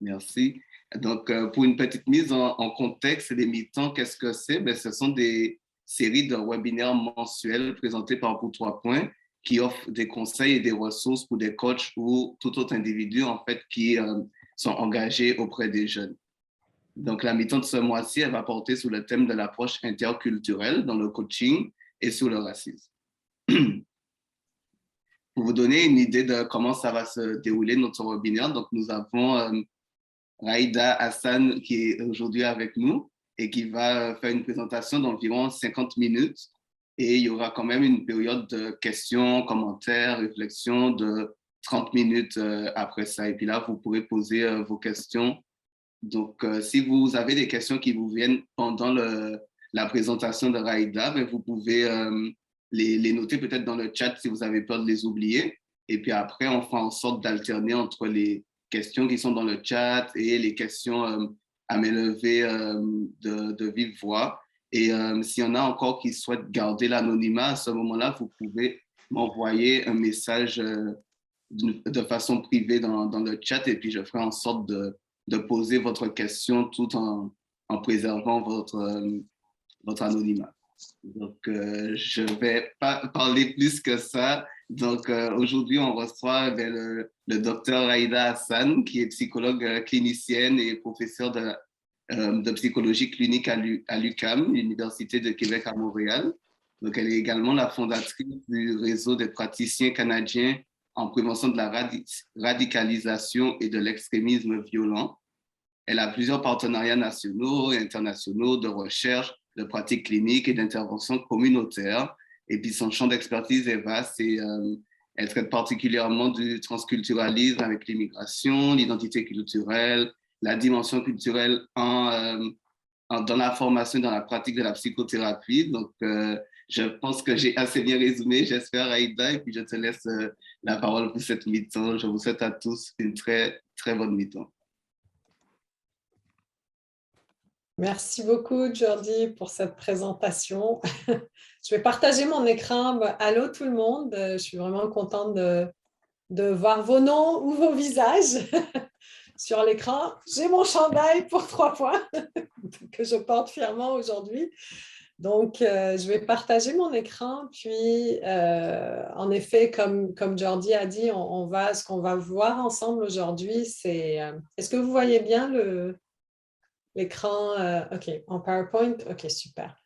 Merci. Donc, pour une petite mise en contexte, les mi-temps, qu'est-ce que c'est? Ben, ce sont des séries de webinaires mensuels présentés par Pour 3 points qui offrent des conseils et des ressources pour des coachs ou tout autre individu, en fait, qui sont engagés auprès des jeunes. Donc, la mi-temps de ce mois-ci, elle va porter sur le thème de l'approche interculturelle dans le coaching et sur le racisme. Pour vous donner une idée de comment ça va se dérouler, notre webinaire, donc nous avons Raïda Hassan qui est aujourd'hui avec nous et qui va faire une présentation d'environ 50 minutes. Et il y aura quand même une période de questions, commentaires, réflexions de 30 minutes après ça. Et puis là, vous pourrez poser vos questions. Donc, si vous avez des questions qui vous viennent pendant la présentation de Raïda, ben, vous pouvez les noter peut-être dans le chat si vous avez peur de les oublier. Et puis après, on fera en sorte d'alterner entre les questions qui sont dans le chat et les questions à main levée de vive voix. Et s'il y en a encore qui souhaitent garder l'anonymat, à ce moment-là, vous pouvez m'envoyer un message de façon privée dans le chat et puis je ferai en sorte de poser votre question tout en préservant votre anonymat. Donc, je ne vais pas parler plus que ça. Donc, aujourd'hui, on reçoit le docteur Raïda Hassan, qui est psychologue clinicienne et professeure de psychologie clinique à l'UQAM, l'Université de Québec à Montréal. Donc, elle est également la fondatrice du réseau des praticiens canadiens en prévention de la radicalisation et de l'extrémisme violent. Elle a plusieurs partenariats nationaux et internationaux de recherche, de pratiques cliniques et d'intervention communautaire. Et puis son champ d'expertise est vaste et elle traite particulièrement du transculturalisme avec l'immigration, l'identité culturelle, la dimension culturelle dans la formation, dans la pratique de la psychothérapie. Donc, je pense que j'ai assez bien résumé, j'espère, Aïda, et puis je te laisse la parole pour cette mi-temps. Je vous souhaite à tous une très, très bonne mi-temps. Merci beaucoup, Jordi, pour cette présentation. Je vais partager mon écran. Allô tout le monde, je suis vraiment contente de voir vos noms ou vos visages sur l'écran. J'ai mon chandail pour 3 points que je porte fièrement aujourd'hui. Donc, je vais partager mon écran. Puis, en effet, comme Jordi a dit, ce qu'on va voir ensemble aujourd'hui, c'est... est-ce que vous voyez bien l'écran? OK, en PowerPoint? OK, super.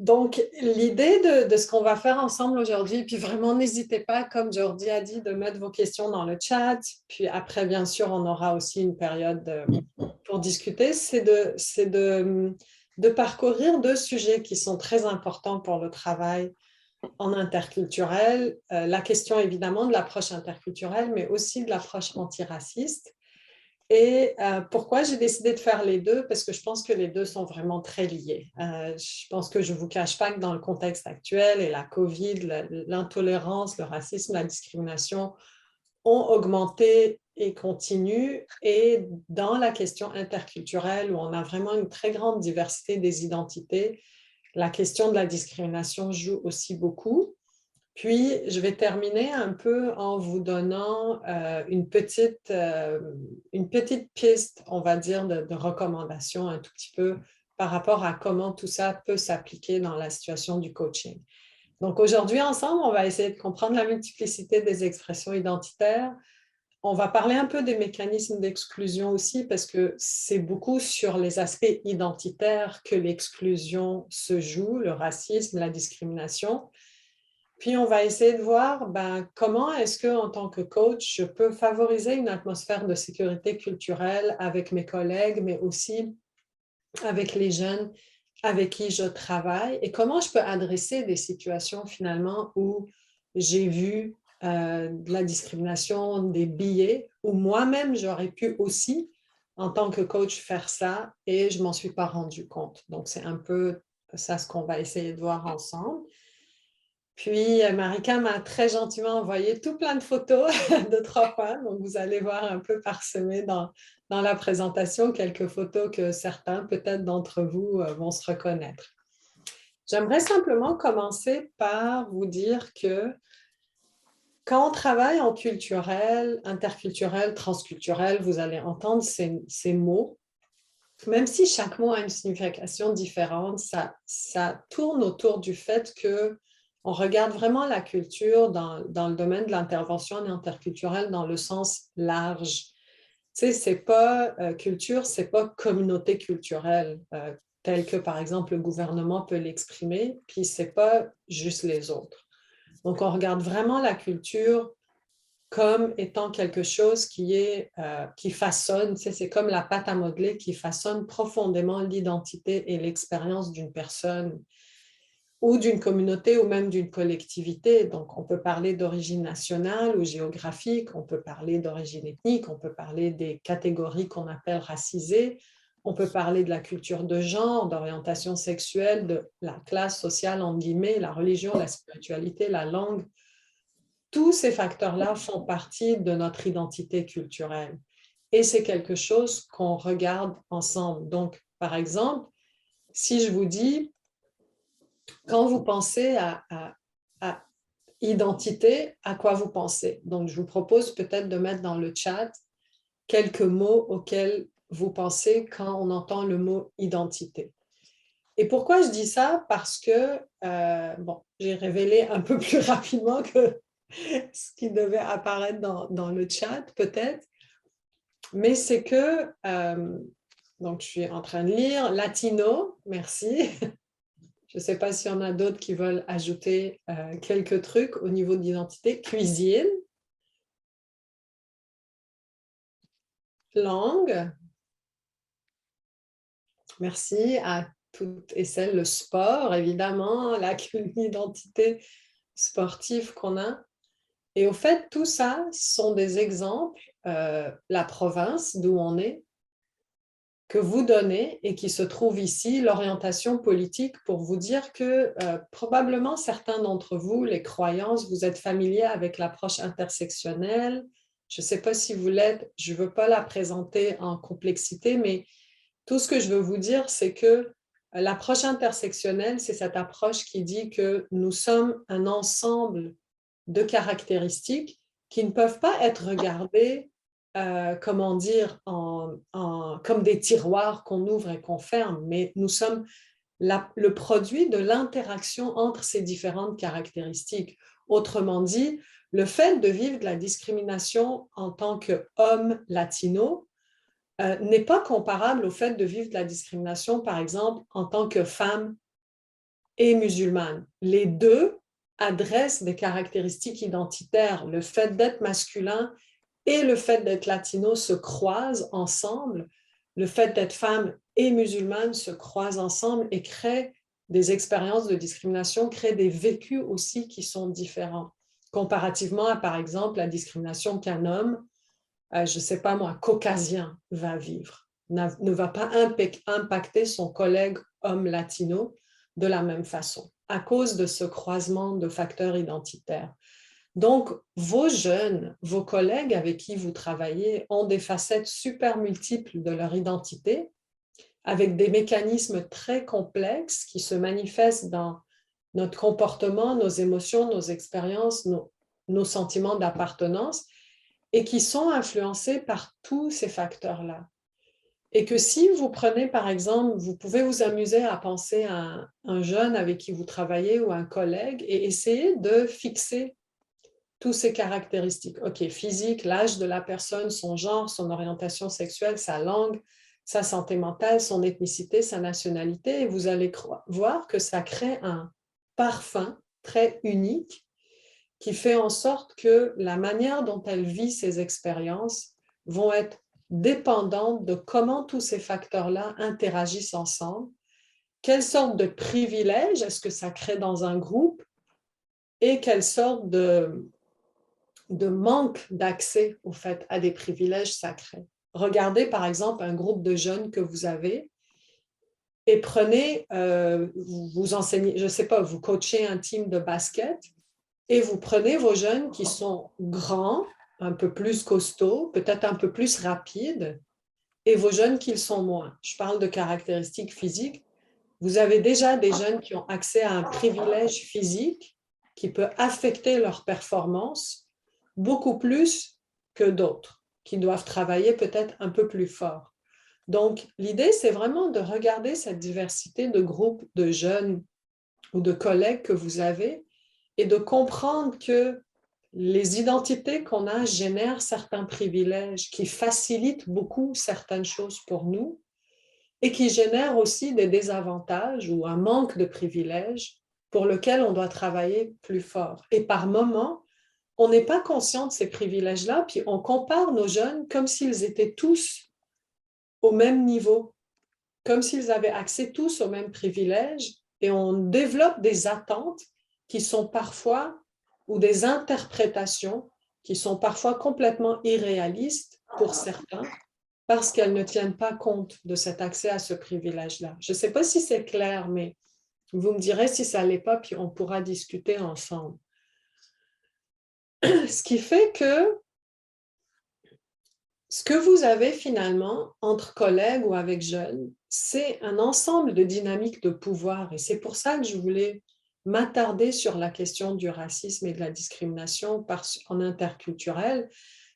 Donc, l'idée de ce qu'on va faire ensemble aujourd'hui, puis vraiment, n'hésitez pas, comme Jordi a dit, de mettre vos questions dans le chat. Puis après, bien sûr, on aura aussi une période pour discuter. C'est de parcourir 2 sujets qui sont très importants pour le travail en interculturel. La question, évidemment, de l'approche interculturelle, mais aussi de l'approche antiraciste. Et pourquoi j'ai décidé de faire les deux? Parce que je pense que les deux sont vraiment très liés. Je pense que je ne vous cache pas que dans le contexte actuel et la COVID, l'intolérance, le racisme, la discrimination ont augmenté et continuent. Et dans la question interculturelle, où on a vraiment une très grande diversité des identités, la question de la discrimination joue aussi beaucoup. Puis, je vais terminer un peu en vous donnant une petite piste, on va dire, de recommandation un tout petit peu par rapport à comment tout ça peut s'appliquer dans la situation du coaching. Donc, aujourd'hui, ensemble, on va essayer de comprendre la multiplicité des expressions identitaires. On va parler un peu des mécanismes d'exclusion aussi, parce que c'est beaucoup sur les aspects identitaires que l'exclusion se joue, le racisme, la discrimination. Puis, on va essayer de voir comment est-ce qu'en tant que coach, je peux favoriser une atmosphère de sécurité culturelle avec mes collègues, mais aussi avec les jeunes avec qui je travaille et comment je peux adresser des situations finalement où j'ai vu de la discrimination, des biais, où moi-même, j'aurais pu aussi, en tant que coach, faire ça et je ne m'en suis pas rendu compte. Donc, c'est un peu ça ce qu'on va essayer de voir ensemble. Puis, Marika m'a très gentiment envoyé tout plein de photos de 3 points. Donc, vous allez voir un peu parsemé dans la présentation quelques photos que certains, peut-être d'entre vous, vont se reconnaître. J'aimerais simplement commencer par vous dire que Quand on travaille en culturel, interculturel, transculturel, vous allez entendre ces mots. Même si chaque mot a une signification différente, ça tourne autour du fait qu'on regarde vraiment la culture dans le domaine de l'intervention interculturelle dans le sens large. Tu sais, c'est pas culture, c'est pas communauté culturelle, telle que, par exemple, le gouvernement peut l'exprimer, puis c'est pas juste les autres. Donc, on regarde vraiment la culture comme étant quelque chose qui façonne, tu sais, c'est comme la pâte à modeler qui façonne profondément l'identité et l'expérience d'une personne ou d'une communauté ou même d'une collectivité. Donc, on peut parler d'origine nationale ou géographique, on peut parler d'origine ethnique, on peut parler des catégories qu'on appelle racisées, on peut parler de la culture de genre, d'orientation sexuelle, de la classe sociale, entre guillemets, la religion, la spiritualité, la langue. Tous ces facteurs-là font partie de notre identité culturelle. Et c'est quelque chose qu'on regarde ensemble. Donc, par exemple, si je vous dis, quand vous pensez à identité, à quoi vous pensez? Donc, je vous propose peut-être de mettre dans le chat quelques mots auxquels vous pensez quand on entend le mot identité. Et pourquoi je dis ça? Parce que, bon, j'ai révélé un peu plus rapidement que ce qui devait apparaître dans le chat, peut-être. Mais c'est que, donc je suis en train de lire, latino, merci. Je ne sais pas s'il y en a d'autres qui veulent ajouter quelques trucs au niveau de l'identité. Cuisine, langue, merci à toutes et celles. Le sport, évidemment, l'identité sportive qu'on a. Et au fait, tout ça sont des exemples, la province d'où on est, que vous donnez et qui se trouve ici, l'orientation politique, pour vous dire que probablement certains d'entre vous, les croyances, vous êtes familiers avec l'approche intersectionnelle. Je ne sais pas si vous l'êtes, je ne veux pas la présenter en complexité, mais tout ce que je veux vous dire, c'est que l'approche intersectionnelle, c'est cette approche qui dit que nous sommes un ensemble de caractéristiques qui ne peuvent pas être regardées, comment dire, comme des tiroirs qu'on ouvre et qu'on ferme, mais nous sommes le produit de l'interaction entre ces différentes caractéristiques. Autrement dit, le fait de vivre de la discrimination en tant qu'homme latino n'est pas comparable au fait de vivre de la discrimination, par exemple, en tant que femme et musulmane. Les deux adressent des caractéristiques identitaires. Le fait d'être masculin et le fait d'être latino se croisent ensemble. Le fait d'être femme et musulmane se croisent ensemble et créent des expériences de discrimination, créent des vécus aussi qui sont différents, comparativement à, par exemple, la discrimination qu'un homme, je ne sais pas moi, caucasien va vivre, ne va pas impacter son collègue homme latino de la même façon, à cause de ce croisement de facteurs identitaires. Donc, vos jeunes, vos collègues avec qui vous travaillez ont des facettes super multiples de leur identité, avec des mécanismes très complexes qui se manifestent dans notre comportement, nos émotions, nos expériences, nos sentiments d'appartenance, et qui sont influencés par tous ces facteurs-là. Et que si vous prenez, par exemple, vous pouvez vous amuser à penser à un jeune avec qui vous travaillez ou un collègue et essayer de fixer toutes ces caractéristiques. OK, physique, l'âge de la personne, son genre, son orientation sexuelle, sa langue, sa santé mentale, son ethnicité, sa nationalité, et vous allez voir que ça crée un parfum très unique qui fait en sorte que la manière dont elle vit ses expériences vont être dépendantes de comment tous ces facteurs-là interagissent ensemble, quelle sorte de privilèges est-ce que ça crée dans un groupe et quelle sorte de manque d'accès au fait à des privilèges sacrés. Regardez par exemple un groupe de jeunes que vous avez et prenez, vous enseignez, je ne sais pas, vous coachez un team de basket et vous prenez vos jeunes qui sont grands, un peu plus costauds, peut-être un peu plus rapides, et vos jeunes qui le sont moins. Je parle de caractéristiques physiques. Vous avez déjà des jeunes qui ont accès à un privilège physique qui peut affecter leur performance beaucoup plus que d'autres, qui doivent travailler peut-être un peu plus fort. Donc, l'idée, c'est vraiment de regarder cette diversité de groupes de jeunes ou de collègues que vous avez et de comprendre que les identités qu'on a génèrent certains privilèges qui facilitent beaucoup certaines choses pour nous et qui génèrent aussi des désavantages ou un manque de privilèges pour lequel on doit travailler plus fort. Et par moments, on n'est pas conscient de ces privilèges-là, puis on compare nos jeunes comme s'ils étaient tous au même niveau, comme s'ils avaient accès tous aux mêmes privilèges, et on développe des attentes qui sont parfois, ou des interprétations qui sont parfois complètement irréalistes pour certains, parce qu'elles ne tiennent pas compte de cet accès à ce privilège-là. Je ne sais pas si c'est clair, mais vous me direz si ça ne l'est pas, puis on pourra discuter ensemble. Ce qui fait que ce que vous avez finalement entre collègues ou avec jeunes, c'est un ensemble de dynamiques de pouvoir. Et c'est pour ça que je voulais m'attarder sur la question du racisme et de la discrimination en interculturel,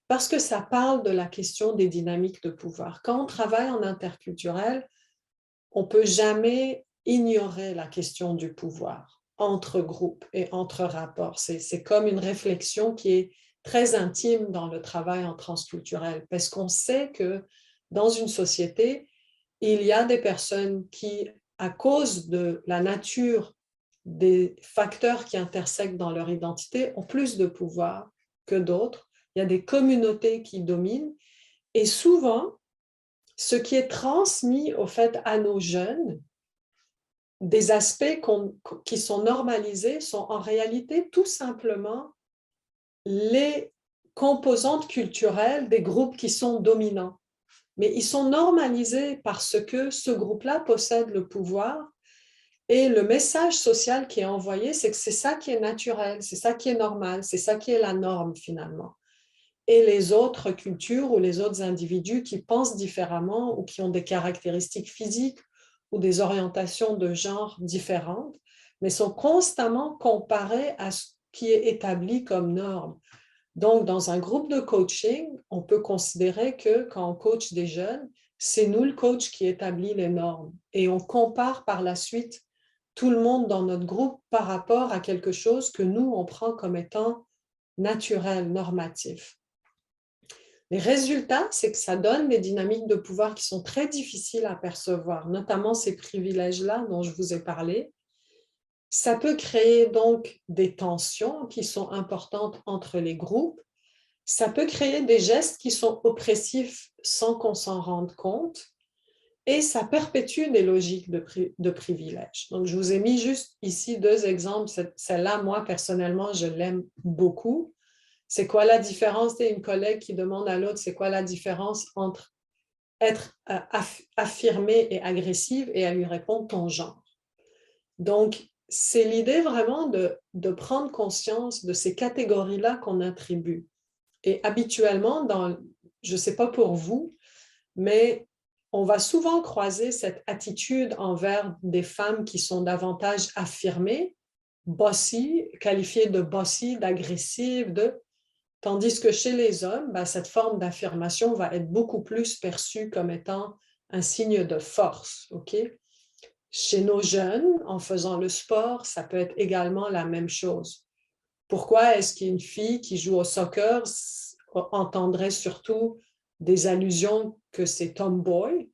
parce que ça parle de la question des dynamiques de pouvoir. Quand on travaille en interculturel, on ne peut jamais ignorer la question du pouvoir entre groupes et entre rapports. C'est comme une réflexion qui est très intime dans le travail en transculturel, parce qu'on sait que dans une société, il y a des personnes qui, à cause de la nature des facteurs qui intersectent dans leur identité, ont plus de pouvoir que d'autres. Il y a des communautés qui dominent et souvent, ce qui est transmis au fait à nos jeunes, des aspects qui sont normalisés, sont en réalité tout simplement les composantes culturelles des groupes qui sont dominants. Mais ils sont normalisés parce que ce groupe-là possède le pouvoir et le message social qui est envoyé, c'est que c'est ça qui est naturel, c'est ça qui est normal, c'est ça qui est la norme finalement. Et les autres cultures ou les autres individus qui pensent différemment ou qui ont des caractéristiques physiques ou des orientations de genre différentes, mais sont constamment comparés à ce qui est établi comme norme. Donc, dans un groupe de coaching, on peut considérer que quand on coach des jeunes, c'est nous le coach qui établit les normes et on compare par la suite tout le monde dans notre groupe par rapport à quelque chose que nous, on prend comme étant naturel, normatif. Les résultats, c'est que ça donne des dynamiques de pouvoir qui sont très difficiles à percevoir, notamment ces privilèges-là dont je vous ai parlé. Ça peut créer donc des tensions qui sont importantes entre les groupes. Ça peut créer des gestes qui sont oppressifs sans qu'on s'en rende compte. Et ça perpétue des logiques de privilège. Donc, je vous ai mis juste ici 2 exemples. Celle-là, moi, personnellement, je l'aime beaucoup. C'est quoi la différence? Une collègue qui demande à l'autre, c'est quoi la différence entre être affirmée et agressive? Et elle lui répond ton genre. Donc, c'est l'idée vraiment de prendre conscience de ces catégories-là qu'on attribue. Et habituellement, je ne sais pas pour vous, mais on va souvent croiser cette attitude envers des femmes qui sont davantage affirmées, bossy, qualifiées de bossy, d'agressives, tandis que chez les hommes, cette forme d'affirmation va être beaucoup plus perçue comme étant un signe de force. Okay? Chez nos jeunes, en faisant le sport, ça peut être également la même chose. Pourquoi est-ce qu'une fille qui joue au soccer entendrait surtout des allusions que c'est tomboy,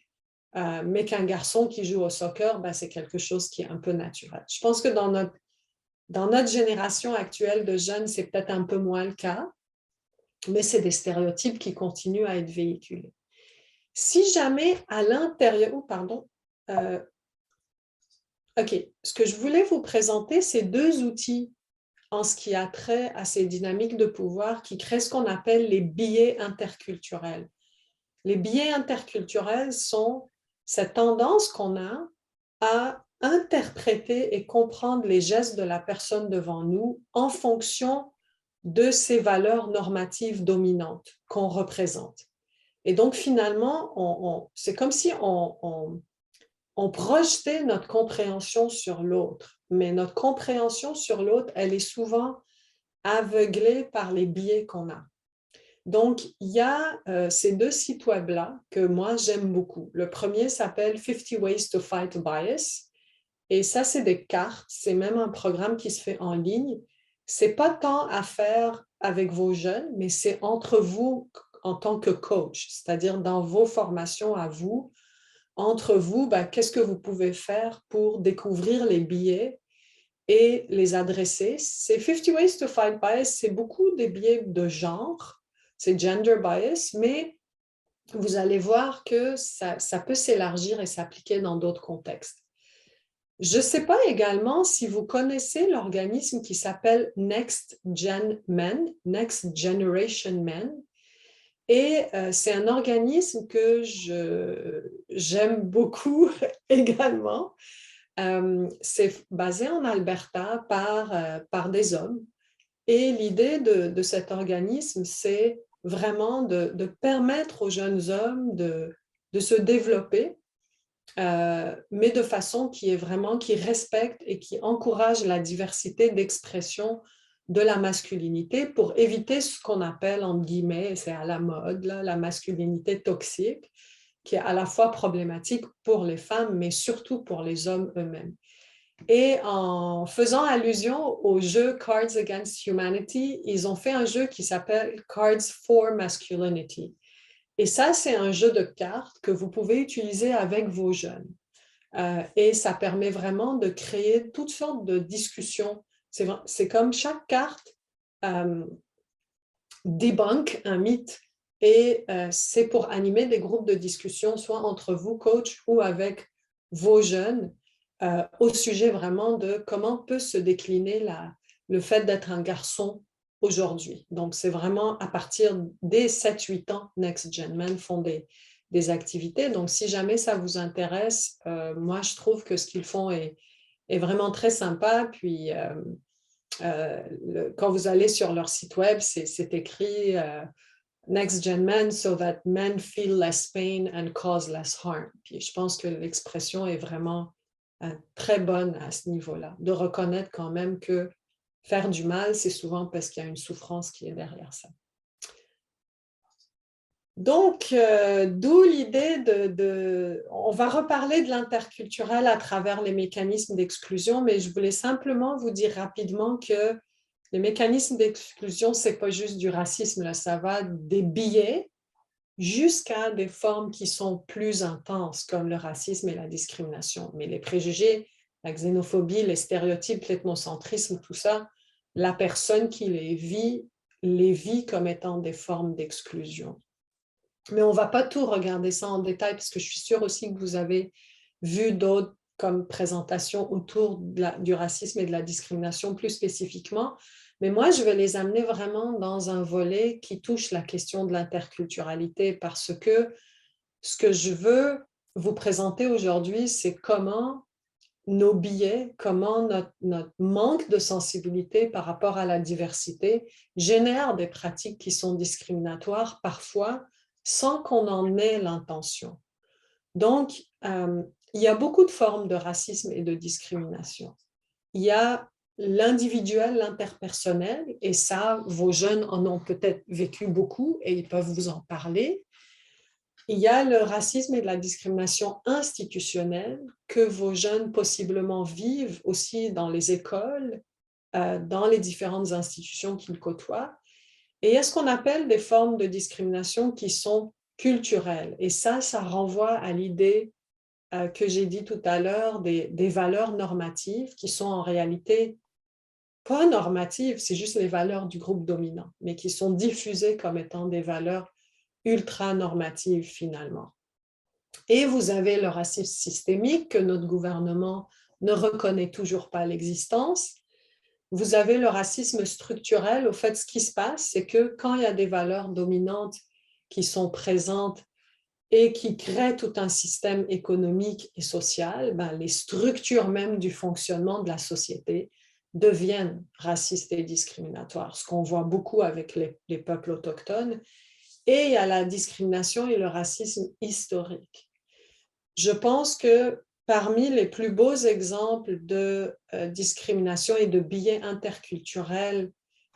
mais qu'un garçon qui joue au soccer, c'est quelque chose qui est un peu naturel. Je pense que dans notre génération actuelle de jeunes, c'est peut-être un peu moins le cas, mais c'est des stéréotypes qui continuent à être véhiculés. Si jamais à l'intérieur, OK, ce que je voulais vous présenter, c'est 2 outils en ce qui a trait à ces dynamiques de pouvoir qui créent ce qu'on appelle les biais interculturels. Les biais interculturels sont cette tendance qu'on a à interpréter et comprendre les gestes de la personne devant nous en fonction de ces valeurs normatives dominantes qu'on représente. Et donc, finalement, c'est comme si on projetait notre compréhension sur l'autre, mais notre compréhension sur l'autre, elle est souvent aveuglés par les biais qu'on a. Donc, il y a ces deux sites web-là que moi, j'aime beaucoup. Le premier s'appelle 50 Ways to Fight Bias. Et ça, c'est des cartes. C'est même un programme qui se fait en ligne. Ce n'est pas tant à faire avec vos jeunes, mais c'est entre vous en tant que coach, c'est-à-dire dans vos formations à vous, entre vous, qu'est-ce que vous pouvez faire pour découvrir les biais et les adresser. C'est 50 Ways to Fight Bias, c'est beaucoup des biais de genre, c'est gender bias, mais vous allez voir que ça peut s'élargir et s'appliquer dans d'autres contextes. Je ne sais pas également si vous connaissez l'organisme qui s'appelle Next Gen Men, Next Generation Men, et c'est un organisme que j'aime beaucoup également. C'est basé en Alberta par des hommes. Et l'idée de cet organisme, c'est vraiment de permettre aux jeunes hommes de se développer, mais de façon qui respecte et qui encourage la diversité d'expression de la masculinité pour éviter ce qu'on appelle, entre guillemets, c'est à la mode, là, la masculinité toxique, qui est à la fois problématique pour les femmes, mais surtout pour les hommes eux-mêmes. Et en faisant allusion au jeu Cards Against Humanity, ils ont fait un jeu qui s'appelle Cards for Masculinity. Et ça, c'est un jeu de cartes que vous pouvez utiliser avec vos jeunes. Et ça permet vraiment de créer toutes sortes de discussions. C'est comme chaque carte débunk un mythe et c'est pour animer des groupes de discussion, soit entre vous, coach, ou avec vos jeunes, au sujet vraiment de comment peut se décliner le fait d'être un garçon aujourd'hui. Donc, c'est vraiment à partir des 7-8 ans, Next Gen Men font des activités. Donc, si jamais ça vous intéresse, moi, je trouve que ce qu'ils font est vraiment très sympa. Puis, quand vous allez sur leur site web, c'est écrit Next Gen Men so that men feel less pain and cause less harm. Puis je pense que l'expression est vraiment très bonne à ce niveau-là, de reconnaître quand même que faire du mal, c'est souvent parce qu'il y a une souffrance qui est derrière ça. Donc, d'où l'idée on va reparler de l'interculturel à travers les mécanismes d'exclusion, mais je voulais simplement vous dire rapidement que les mécanismes d'exclusion, ce n'est pas juste du racisme, là, ça va des biais jusqu'à des formes qui sont plus intenses, comme le racisme et la discrimination. Mais les préjugés, la xénophobie, les stéréotypes, l'ethnocentrisme, tout ça, la personne qui les vit comme étant des formes d'exclusion. Mais on ne va pas tout regarder ça en détail, parce que je suis sûre aussi que vous avez vu d'autres comme présentations autour du racisme et de la discrimination plus spécifiquement. Mais moi, je vais les amener vraiment dans un volet qui touche la question de l'interculturalité, parce que ce que je veux vous présenter aujourd'hui, c'est comment nos biais, comment notre manque de sensibilité par rapport à la diversité génère des pratiques qui sont discriminatoires parfois, sans qu'on en ait l'intention. Donc, il y a beaucoup de formes de racisme et de discrimination. Il y a l'individuel, l'interpersonnel, et ça, vos jeunes en ont peut-être vécu beaucoup et ils peuvent vous en parler. Il y a le racisme et la discrimination institutionnelle que vos jeunes possiblement vivent aussi dans les écoles, dans les différentes institutions qu'ils côtoient. Et il y a ce qu'on appelle des formes de discrimination qui sont culturelles. Et ça renvoie à l'idée que j'ai dit tout à l'heure des valeurs normatives qui sont en réalité pas normatives, c'est juste les valeurs du groupe dominant, mais qui sont diffusées comme étant des valeurs ultra-normatives finalement. Et vous avez le racisme systémique que notre gouvernement ne reconnaît toujours pas l'existence. Vous avez le racisme structurel. Au fait, ce qui se passe, c'est que quand il y a des valeurs dominantes qui sont présentes et qui créent tout un système économique et social, les structures même du fonctionnement de la société deviennent racistes et discriminatoires, ce qu'on voit beaucoup avec les peuples autochtones. Et il y a la discrimination et le racisme historique. Je pense que parmi les plus beaux exemples de discrimination et de biais interculturels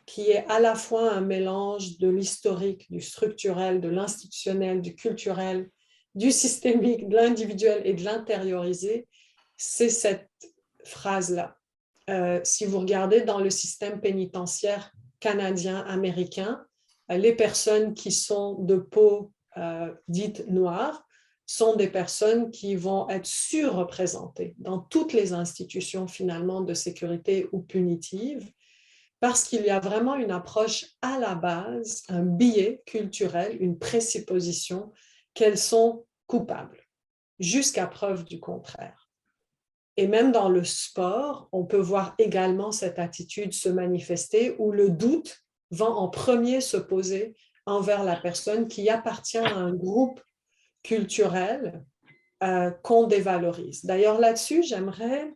qui est à la fois un mélange de l'historique, du structurel, de l'institutionnel, du culturel, du systémique, de l'individuel et de l'intériorisé, c'est cette phrase-là. Si vous regardez dans le système pénitentiaire canadien, américain, les personnes qui sont de peau dite noire sont des personnes qui vont être surreprésentées dans toutes les institutions finalement de sécurité ou punitives, parce qu'il y a vraiment une approche à la base, un biais culturel, une présupposition qu'elles sont coupables, jusqu'à preuve du contraire. Et même dans le sport, on peut voir également cette attitude se manifester où le doute va en premier se poser envers la personne qui appartient à un groupe culturel qu'on dévalorise. D'ailleurs, là-dessus, j'aimerais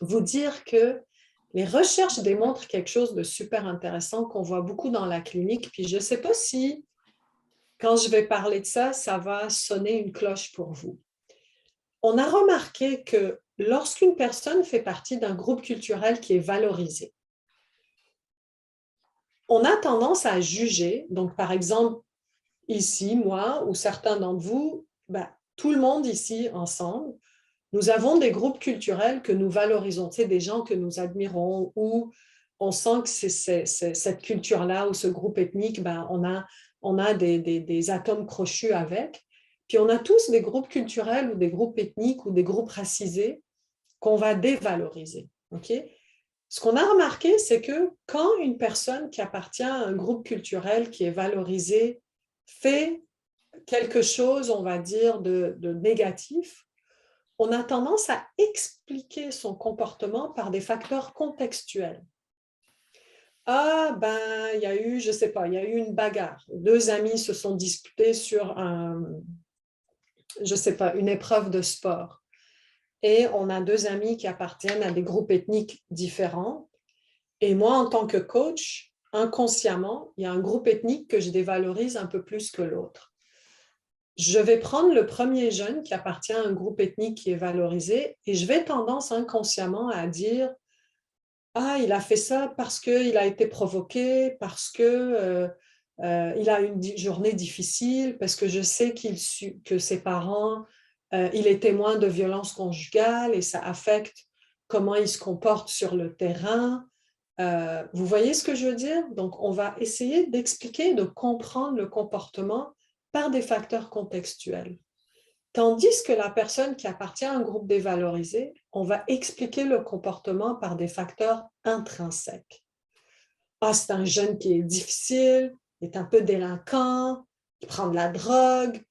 vous dire que les recherches démontrent quelque chose de super intéressant qu'on voit beaucoup dans la clinique. Puis je ne sais pas si, quand je vais parler de ça, ça va sonner une cloche pour vous. On a remarqué que lorsqu'une personne fait partie d'un groupe culturel qui est valorisé, on a tendance à juger, donc par exemple, ici, moi ou certains d'entre vous, tout le monde ici ensemble, nous avons des groupes culturels que nous valorisons, tu sais, des gens que nous admirons, ou on sent que c'est cette culture-là ou ce groupe ethnique, on a des atomes crochus avec. Puis on a tous des groupes culturels ou des groupes ethniques ou des groupes racisés qu'on va dévaloriser. Okay? Ce qu'on a remarqué, c'est que quand une personne qui appartient à un groupe culturel qui est valorisé fait quelque chose, on va dire, de négatif, on a tendance à expliquer son comportement par des facteurs contextuels. Ah, il y a eu, je ne sais pas, il y a eu une bagarre. Deux amis se sont disputés sur je ne sais pas, une épreuve de sport. Et on a deux amis qui appartiennent à des groupes ethniques différents. Et moi, en tant que coach, inconsciemment, il y a un groupe ethnique que je dévalorise un peu plus que l'autre. Je vais prendre le premier jeune qui appartient à un groupe ethnique qui est valorisé et je vais tendance inconsciemment à dire « Ah, il a fait ça parce qu'il a été provoqué, parce que il a une journée difficile, parce que je sais que ses parents, il est témoin de violences conjugales et ça affecte comment il se comporte sur le terrain. » Vous voyez ce que je veux dire? Donc, on va essayer d'expliquer, de comprendre le comportement par des facteurs contextuels. Tandis que la personne qui appartient à un groupe dévalorisé, on va expliquer le comportement par des facteurs intrinsèques. Ah, c'est un jeune qui est difficile, il est un peu délinquant, il prend de la drogue,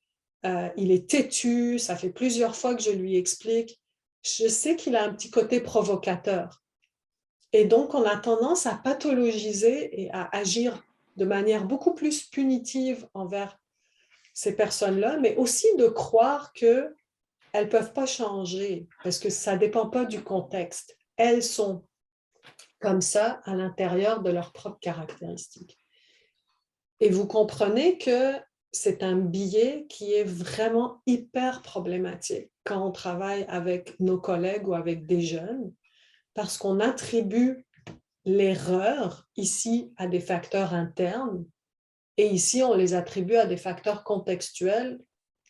il est têtu, ça fait plusieurs fois que je lui explique. Je sais qu'il a un petit côté provocateur. Et donc, on a tendance à pathologiser et à agir de manière beaucoup plus punitive envers ces personnes-là, mais aussi de croire qu'elles ne peuvent pas changer parce que ça ne dépend pas du contexte. Elles sont comme ça à l'intérieur de leurs propres caractéristiques. Et vous comprenez que c'est un biais qui est vraiment hyper problématique quand on travaille avec nos collègues ou avec des jeunes, parce qu'on attribue l'erreur ici à des facteurs internes et ici on les attribue à des facteurs contextuels,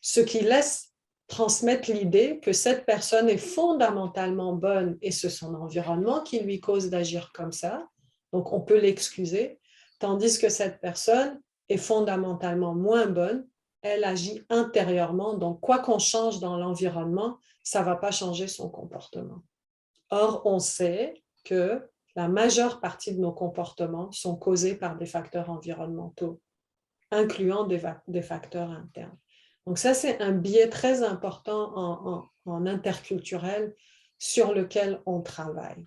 ce qui laisse transmettre l'idée que cette personne est fondamentalement bonne et c'est son environnement qui lui cause d'agir comme ça, donc on peut l'excuser, tandis que cette personne est fondamentalement moins bonne, elle agit intérieurement, donc quoi qu'on change dans l'environnement, ça ne va pas changer son comportement. Or, on sait que la majeure partie de nos comportements sont causés par des facteurs environnementaux, incluant des facteurs internes. Donc ça, c'est un biais très important en interculturel sur lequel on travaille.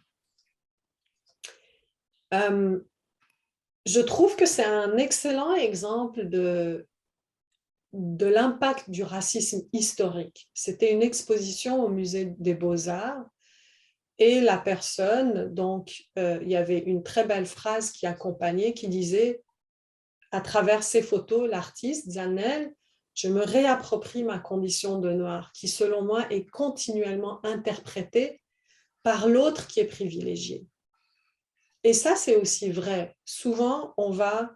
Je trouve que c'est un excellent exemple de l'impact du racisme historique. C'était une exposition au Musée des Beaux-Arts et la personne, donc, il y avait une très belle phrase qui accompagnait, qui disait, à travers ses photos, l'artiste, Zanel, je me réapproprie ma condition de noir, qui selon moi est continuellement interprétée par l'autre qui est privilégié. Et ça, c'est aussi vrai. Souvent, on va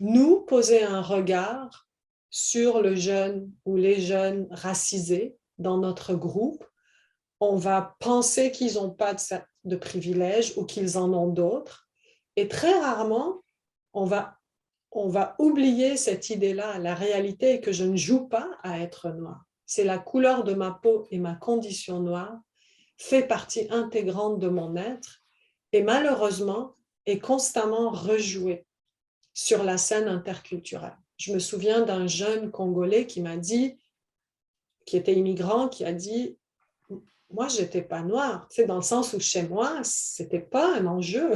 nous poser un regard sur le jeune ou les jeunes racisés dans notre groupe. On va penser qu'ils n'ont pas de privilèges ou qu'ils en ont d'autres. Et très rarement, on va oublier cette idée-là. La réalité est que je ne joue pas à être noir. C'est la couleur de ma peau et ma condition noire fait partie intégrante de mon être et malheureusement est constamment rejouée sur la scène interculturelle. Je me souviens d'un jeune Congolais qui m'a dit, qui était immigrant, qui a dit « Moi, je n'étais pas noir. » C'est dans le sens où chez moi, ce n'était pas un enjeu.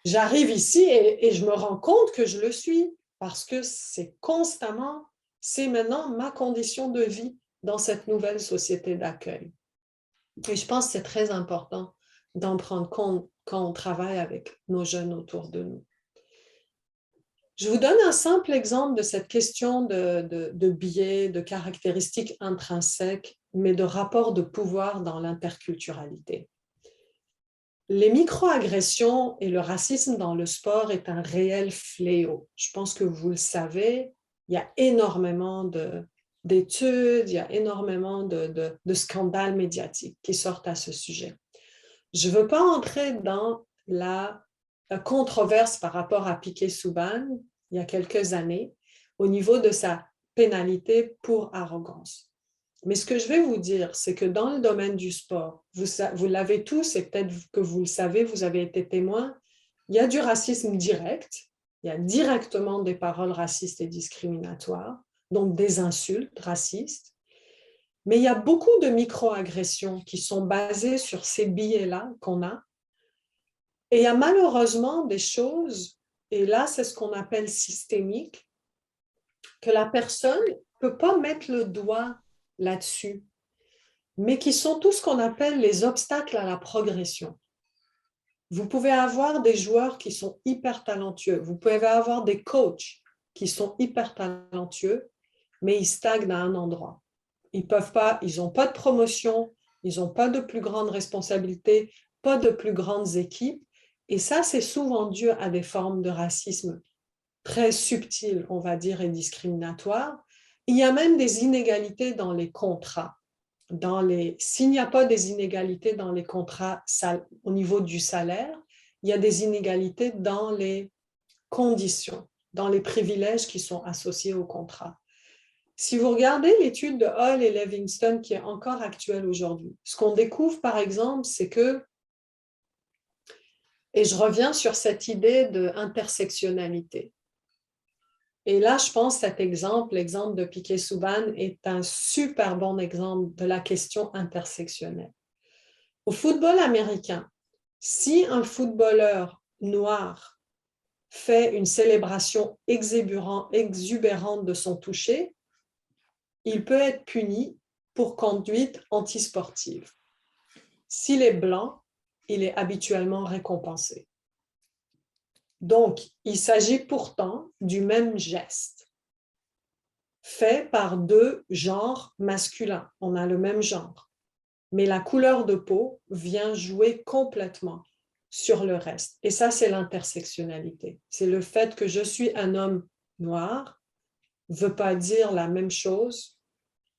J'arrive ici et je me rends compte que je le suis parce que c'est constamment, c'est maintenant ma condition de vie dans cette nouvelle société d'accueil. Et je pense que c'est très important d'en prendre compte quand on travaille avec nos jeunes autour de nous. Je vous donne un simple exemple de cette question de biais, de caractéristiques intrinsèques, mais de rapport de pouvoir dans l'interculturalité. Les microagressions et le racisme dans le sport est un réel fléau. Je pense que vous le savez, il y a énormément d'études, il y a énormément de scandales médiatiques qui sortent à ce sujet. Je ne veux pas entrer dans la controverse par rapport à Piquet Souban il y a quelques années au niveau de sa pénalité pour arrogance. Mais ce que je vais vous dire, c'est que dans le domaine du sport, vous l'avez tous et peut-être que vous le savez, vous avez été témoin, il y a du racisme direct, il y a directement des paroles racistes et discriminatoires, donc des insultes racistes, mais il y a beaucoup de microagressions qui sont basées sur ces biais-là qu'on a. Et il y a malheureusement des choses, et là c'est ce qu'on appelle systémique, que la personne ne peut pas mettre le doigt là-dessus, mais qui sont tout ce qu'on appelle les obstacles à la progression. Vous pouvez avoir des joueurs qui sont hyper talentueux, vous pouvez avoir des coachs qui sont hyper talentueux, mais ils stagnent à un endroit. Ils n'ont pas de promotion, ils n'ont pas de plus grandes responsabilités, pas de plus grandes équipes, et ça, c'est souvent dû à des formes de racisme très subtiles, on va dire, et discriminatoires. Il y a même des inégalités dans les contrats. S'il n'y a pas des inégalités dans les contrats au niveau du salaire, il y a des inégalités dans les conditions, dans les privilèges qui sont associés au contrat. Si vous regardez l'étude de Hall et Livingston qui est encore actuelle aujourd'hui, ce qu'on découvre par exemple, c'est que, et je reviens sur cette idée d'intersectionnalité, et là, je pense que cet exemple, l'exemple de Piquet Souban, est un super bon exemple de la question intersectionnelle. Au football américain, si un footballeur noir fait une célébration exubérante de son toucher, il peut être puni pour conduite antisportive. S'il est blanc, il est habituellement récompensé. Donc, il s'agit pourtant du même geste fait par deux genres masculins. On a le même genre, mais la couleur de peau vient jouer complètement sur le reste. Et ça, c'est l'intersectionnalité. C'est le fait que je suis un homme noir, ne veut pas dire la même chose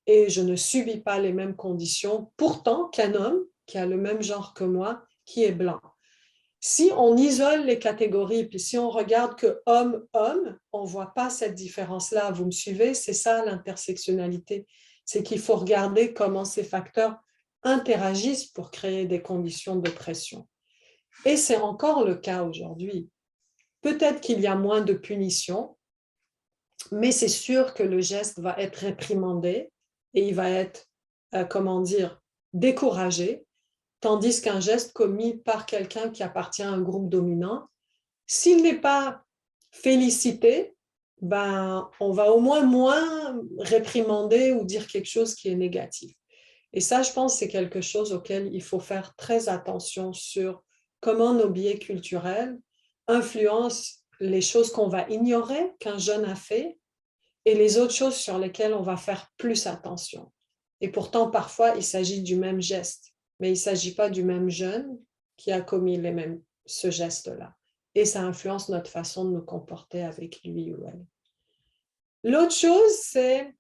et je ne subis pas les mêmes conditions, pourtant qu'un homme qui a le même genre que moi, qui est blanc. Si on isole les catégories, puis si on regarde que homme-homme, on ne voit pas cette différence-là. Vous me suivez? C'est ça l'intersectionnalité. C'est qu'il faut regarder comment ces facteurs interagissent pour créer des conditions d'oppression. Et c'est encore le cas aujourd'hui. Peut-être qu'il y a moins de punitions, mais c'est sûr que le geste va être réprimandé et il va être, découragé. Tandis qu'un geste commis par quelqu'un qui appartient à un groupe dominant, s'il n'est pas félicité, on va au moins réprimander ou dire quelque chose qui est négatif. Et ça, je pense, c'est quelque chose auquel il faut faire très attention sur comment nos biais culturels influencent les choses qu'on va ignorer qu'un jeune a fait et les autres choses sur lesquelles on va faire plus attention. Et pourtant, parfois, il s'agit du même geste. Mais il ne s'agit pas du même jeune qui a commis ce geste-là. Et ça influence notre façon de nous comporter avec lui ou elle. L'autre chose, c'est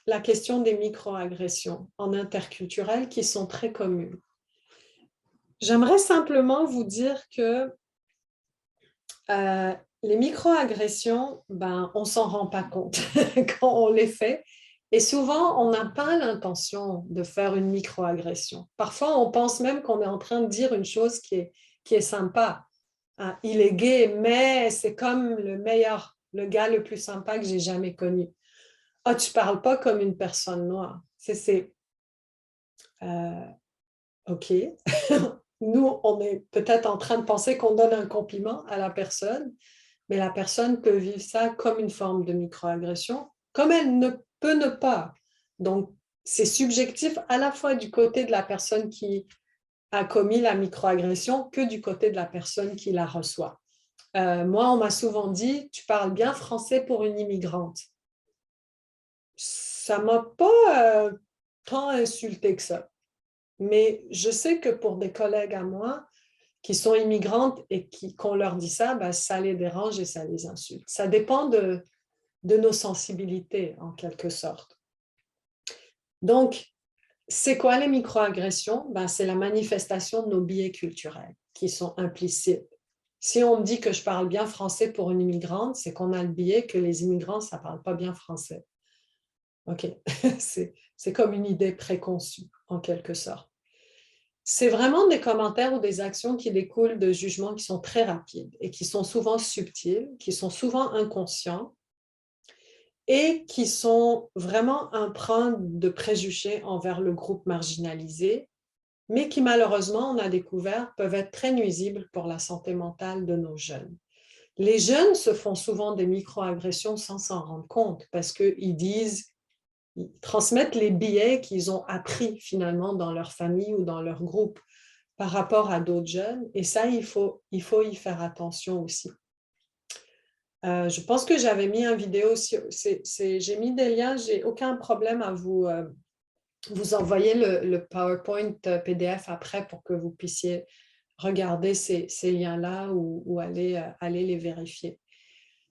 la question des microagressions en interculturel qui sont très communes. J'aimerais simplement vous dire que les microagressions, on ne s'en rend pas compte quand on les fait. Et souvent, on n'a pas l'intention de faire une microagression. Parfois, on pense même qu'on est en train de dire une chose qui est sympa. Hein, il est gay, mais c'est comme le gars le plus sympa que j'ai jamais connu. Ah, tu parles pas comme une personne noire. OK. Nous, on est peut-être en train de penser qu'on donne un compliment à la personne, mais la personne peut vivre ça comme une forme de microagression, comme elle ne peut ne pas. Donc, c'est subjectif à la fois du côté de la personne qui a commis la microagression que du côté de la personne qui la reçoit. Moi, on m'a souvent dit, tu parles bien français pour une immigrante. Ça ne m'a pas tant insulté que ça. Mais je sais que pour des collègues à moi qui sont immigrantes et qu'on leur dit ça, ça les dérange et ça les insulte. Ça dépend de nos sensibilités, en quelque sorte. Donc, c'est quoi les microagressions? C'est la manifestation de nos biais culturels qui sont implicites. Si on me dit que je parle bien français pour une immigrante, c'est qu'on a le biais que les immigrants, ça ne parle pas bien français. OK, c'est comme une idée préconçue, en quelque sorte. C'est vraiment des commentaires ou des actions qui découlent de jugements qui sont très rapides et qui sont souvent subtils, qui sont souvent inconscients et qui sont vraiment empreints de préjugés envers le groupe marginalisé, mais qui malheureusement, on a découvert, peuvent être très nuisibles pour la santé mentale de nos jeunes. Les jeunes se font souvent des microagressions sans s'en rendre compte parce qu'ils transmettent les biais qu'ils ont appris finalement dans leur famille ou dans leur groupe par rapport à d'autres jeunes. Et ça, il faut y faire attention aussi. Je pense que j'avais mis une vidéo aussi. J'ai mis des liens, j'ai aucun problème à vous envoyer le PowerPoint PDF après pour que vous puissiez regarder ces liens-là ou aller les vérifier.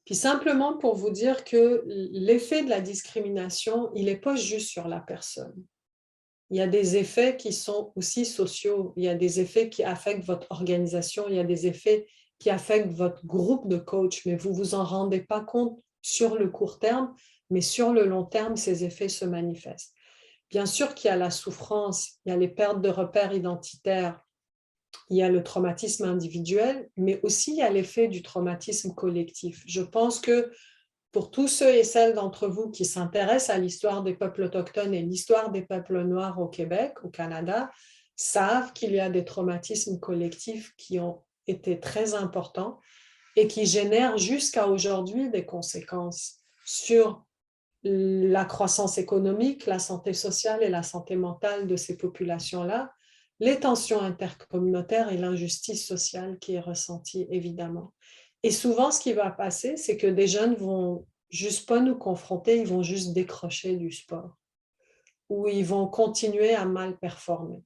Puis simplement pour vous dire que l'effet de la discrimination, il n'est pas juste sur la personne. Il y a des effets qui sont aussi sociaux, il y a des effets qui affectent votre organisation, il y a des effets qui affectent votre groupe de coach, mais vous ne vous en rendez pas compte sur le court terme, mais sur le long terme, ces effets se manifestent. Bien sûr qu'il y a la souffrance, il y a les pertes de repères identitaires, il y a le traumatisme individuel, mais aussi il y a l'effet du traumatisme collectif. Je pense que pour tous ceux et celles d'entre vous qui s'intéressent à l'histoire des peuples autochtones et l'histoire des peuples noirs au Québec, au Canada, savent qu'il y a des traumatismes collectifs qui ont été très importants et qui génèrent jusqu'à aujourd'hui des conséquences sur la croissance économique, la santé sociale et la santé mentale de ces populations-là, les tensions intercommunautaires et l'injustice sociale qui est ressentie, évidemment. Et souvent, ce qui va passer, c'est que des jeunes vont juste pas nous confronter, ils vont juste décrocher du sport ou ils vont continuer à mal performer.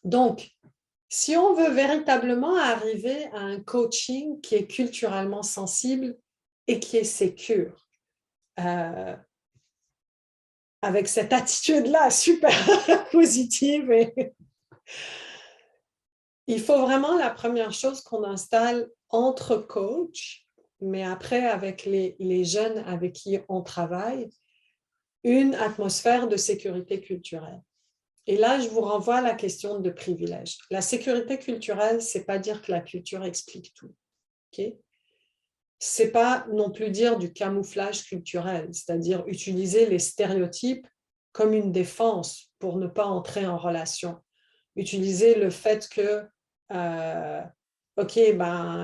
Donc, si on veut véritablement arriver à un coaching qui est culturellement sensible et qui est sécure, avec cette attitude-là super positive, il faut vraiment la première chose qu'on installe entre coachs, mais après avec les jeunes avec qui on travaille, une atmosphère de sécurité culturelle. Et là, je vous renvoie à la question de privilège. La sécurité culturelle, ce n'est pas dire que la culture explique tout. Okay? Ce n'est pas non plus dire du camouflage culturel, c'est-à-dire utiliser les stéréotypes comme une défense pour ne pas entrer en relation. Utiliser le fait que OK,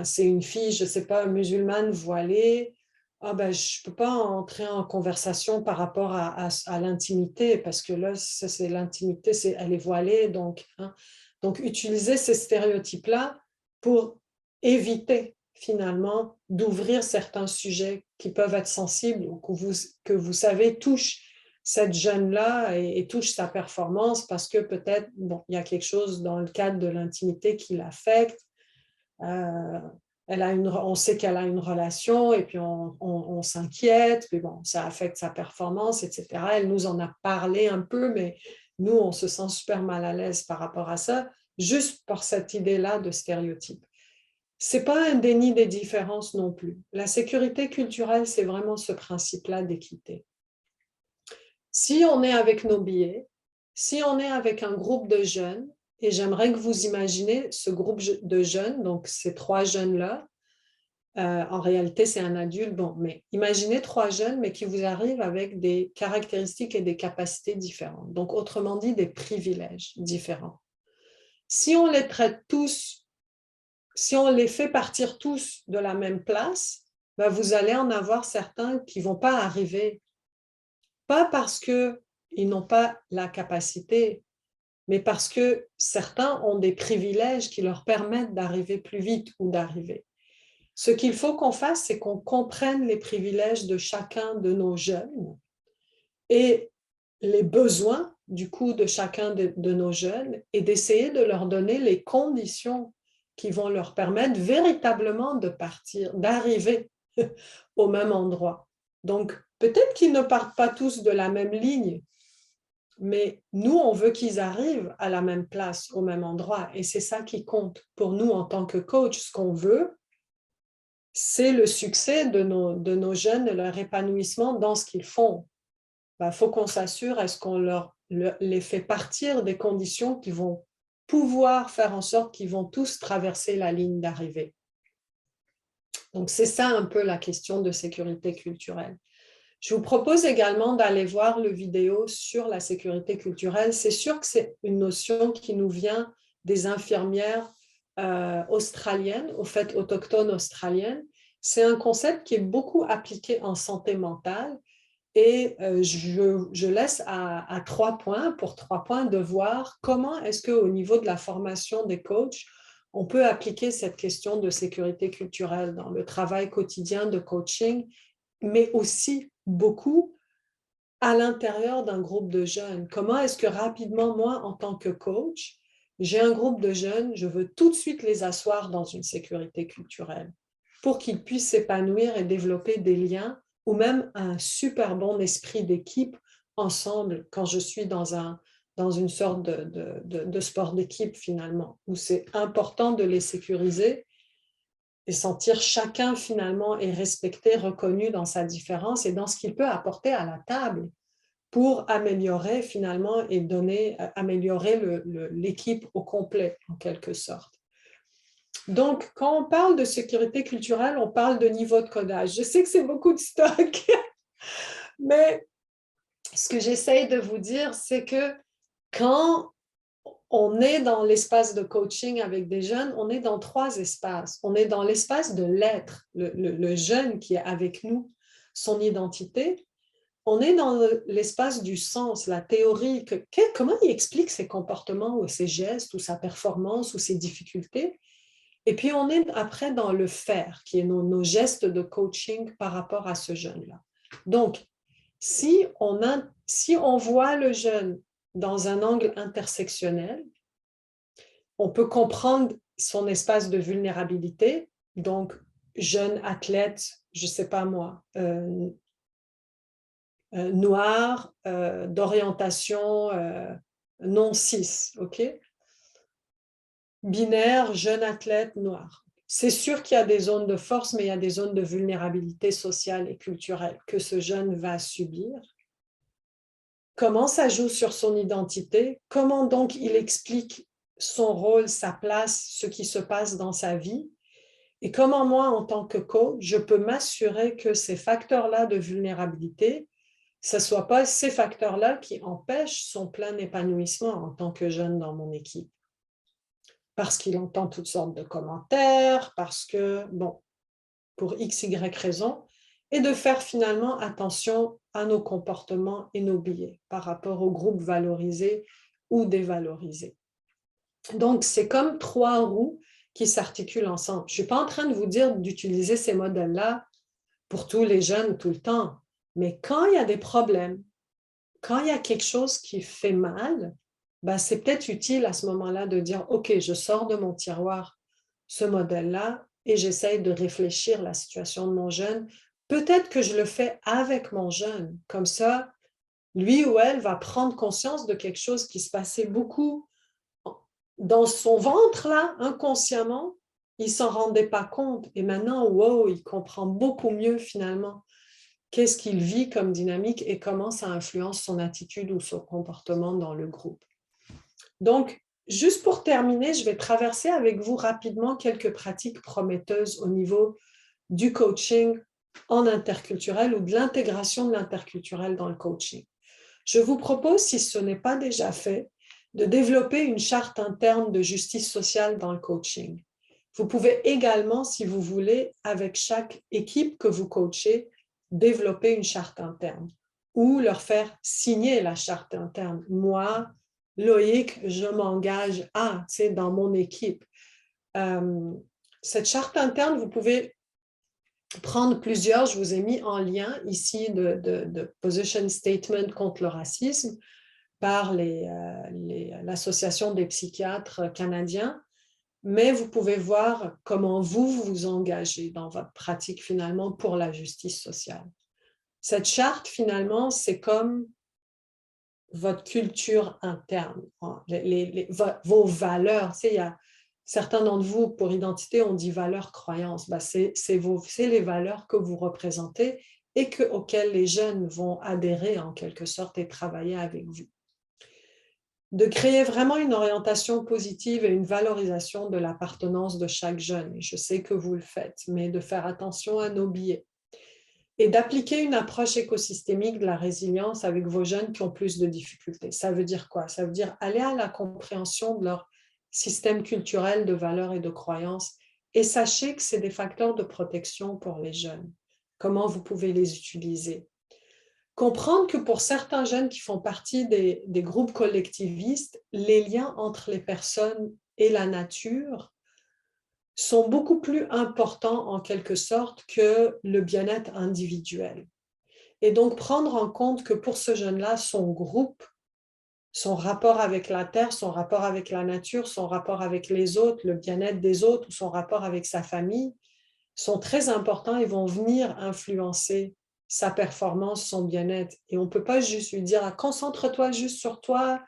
c'est une fille, je ne sais pas, musulmane voilée, je ne peux pas entrer en conversation par rapport à l'intimité, parce que là, c'est l'intimité, elle est voilée. Donc, donc, utiliser ces stéréotypes-là pour éviter finalement d'ouvrir certains sujets qui peuvent être sensibles ou que vous savez touchent cette jeune-là et touche sa performance parce que peut-être, bon, il y a quelque chose dans le cadre de l'intimité qui l'affecte. On sait qu'elle a une relation et puis on s'inquiète, puis bon, ça affecte sa performance, etc. Elle nous en a parlé un peu, mais nous, on se sent super mal à l'aise par rapport à ça, juste par cette idée-là de stéréotype. Ce n'est pas un déni des différences non plus. La sécurité culturelle, c'est vraiment ce principe-là d'équité. Si on est avec nos billets, si on est avec un groupe de jeunes, et j'aimerais que vous imaginez ce groupe de jeunes, donc ces 3 jeunes-là, en réalité c'est un adulte, bon, mais imaginez 3 jeunes, mais qui vous arrivent avec des caractéristiques et des capacités différentes, donc autrement dit des privilèges différents. Si on les traite tous, si on les fait partir tous de la même place, ben vous allez en avoir certains qui ne vont pas arriver, pas parce qu'ils n'ont pas la capacité, mais parce que certains ont des privilèges qui leur permettent d'arriver plus vite ou d'arriver. Ce qu'il faut qu'on fasse, c'est qu'on comprenne les privilèges de chacun de nos jeunes et les besoins du coup de chacun de nos jeunes et d'essayer de leur donner les conditions qui vont leur permettre véritablement de partir, d'arriver au même endroit. Donc, peut-être qu'ils ne partent pas tous de la même ligne, mais nous, on veut qu'ils arrivent à la même place, au même endroit. Et c'est ça qui compte pour nous en tant que coach. Ce qu'on veut, c'est le succès de nos jeunes et leur épanouissement dans ce qu'ils font. Il faut qu'on s'assure, est-ce qu'on les fait partir des conditions qui vont pouvoir faire en sorte qu'ils vont tous traverser la ligne d'arrivée. Donc, c'est ça un peu la question de sécurité culturelle. Je vous propose également d'aller voir le vidéo sur la sécurité culturelle. C'est sûr que c'est une notion qui nous vient des infirmières australiennes, au fait autochtones australiennes. C'est un concept qui est beaucoup appliqué en santé mentale et je laisse à 3 points, pour 3 points, de voir comment est-ce qu'au niveau de la formation des coachs, on peut appliquer cette question de sécurité culturelle dans le travail quotidien de coaching, mais aussi beaucoup à l'intérieur d'un groupe de jeunes. Comment est-ce que rapidement, moi, en tant que coach, j'ai un groupe de jeunes, je veux tout de suite les asseoir dans une sécurité culturelle pour qu'ils puissent s'épanouir et développer des liens ou même un super bon esprit d'équipe ensemble quand je suis dans une sorte de sport d'équipe finalement, où c'est important de les sécuriser et sentir chacun finalement est respecté, reconnu dans sa différence et dans ce qu'il peut apporter à la table pour améliorer finalement et améliorer l'équipe au complet en quelque sorte. Donc, quand on parle de sécurité culturelle, on parle de niveau de codage. Je sais que c'est beaucoup de stock, mais ce que j'essaye de vous dire, c'est que quand on est dans l'espace de coaching avec des jeunes, on est dans 3 espaces. On est dans l'espace de l'être, le jeune qui est avec nous, son identité. On est dans l'espace du sens, la théorie. Comment il explique ses comportements ou ses gestes ou sa performance ou ses difficultés. Et puis, on est après dans le faire, qui est nos gestes de coaching par rapport à ce jeune-là. Donc, si on voit le jeune dans un angle intersectionnel, on peut comprendre son espace de vulnérabilité, donc jeune athlète, je ne sais pas moi, noir, d'orientation non cis, ok? Binaire, jeune athlète, noir. C'est sûr qu'il y a des zones de force, mais il y a des zones de vulnérabilité sociale et culturelle que ce jeune va subir. Comment ça joue sur son identité? Comment donc il explique son rôle, sa place, ce qui se passe dans sa vie? Et comment moi, en tant que coach, je peux m'assurer que ces facteurs-là de vulnérabilité, ce ne soit pas ces facteurs-là qui empêchent son plein épanouissement en tant que jeune dans mon équipe. Parce qu'il entend toutes sortes de commentaires, parce que, bon, pour X, Y raison, et de faire finalement attention à nos comportements et nos biais par rapport aux groupes valorisés ou dévalorisés. Donc, c'est comme 3 roues qui s'articulent ensemble. Je ne suis pas en train de vous dire d'utiliser ces modèles-là pour tous les jeunes tout le temps, mais quand il y a des problèmes, quand il y a quelque chose qui fait mal, ben, c'est peut-être utile à ce moment-là de dire, OK, je sors de mon tiroir ce modèle-là et j'essaye de réfléchir la situation de mon jeune. Peut-être que je le fais avec mon jeune. Comme ça, lui ou elle va prendre conscience de quelque chose qui se passait beaucoup dans son ventre, là, inconsciemment. Il ne s'en rendait pas compte. Et maintenant, wow, il comprend beaucoup mieux finalement qu'est-ce qu'il vit comme dynamique et comment ça influence son attitude ou son comportement dans le groupe. Donc, juste pour terminer, je vais traverser avec vous rapidement quelques pratiques prometteuses au niveau du coaching en interculturel ou de l'intégration de l'interculturel dans le coaching. Je vous propose, si ce n'est pas déjà fait, de développer une charte interne de justice sociale dans le coaching. Vous pouvez également, si vous voulez, avec chaque équipe que vous coachez, développer une charte interne ou leur faire signer la charte interne. Moi, Loïc, je m'engage à, tu sais, dans mon équipe. Cette charte interne, vous pouvez prendre plusieurs, je vous ai mis en lien ici de position statement contre le racisme par l'Association des psychiatres canadiens, mais vous pouvez voir comment vous vous engagez dans votre pratique finalement pour la justice sociale. Cette charte finalement, c'est comme votre culture interne, vos valeurs. Tu sais, il y a certains d'entre vous, pour identité, on dit valeurs, croyances. Ben, c'est les valeurs que vous représentez et auxquelles les jeunes vont adhérer en quelque sorte et travailler avec vous. De créer vraiment une orientation positive et une valorisation de l'appartenance de chaque jeune. Et je sais que vous le faites, mais de faire attention à nos biais. Et d'appliquer une approche écosystémique de la résilience avec vos jeunes qui ont plus de difficultés. Ça veut dire quoi? Ça veut dire aller à la compréhension de leur système culturel de valeurs et de croyances et sachez que c'est des facteurs de protection pour les jeunes. Comment vous pouvez les utiliser? Comprendre que pour certains jeunes qui font partie des groupes collectivistes, les liens entre les personnes et la nature sont beaucoup plus importants en quelque sorte que le bien-être individuel. Et donc prendre en compte que pour ce jeune-là, son groupe, son rapport avec la terre, son rapport avec la nature, son rapport avec les autres, le bien-être des autres ou son rapport avec sa famille sont très importants et vont venir influencer sa performance, son bien-être. Et on ne peut pas juste lui dire « concentre-toi juste sur toi,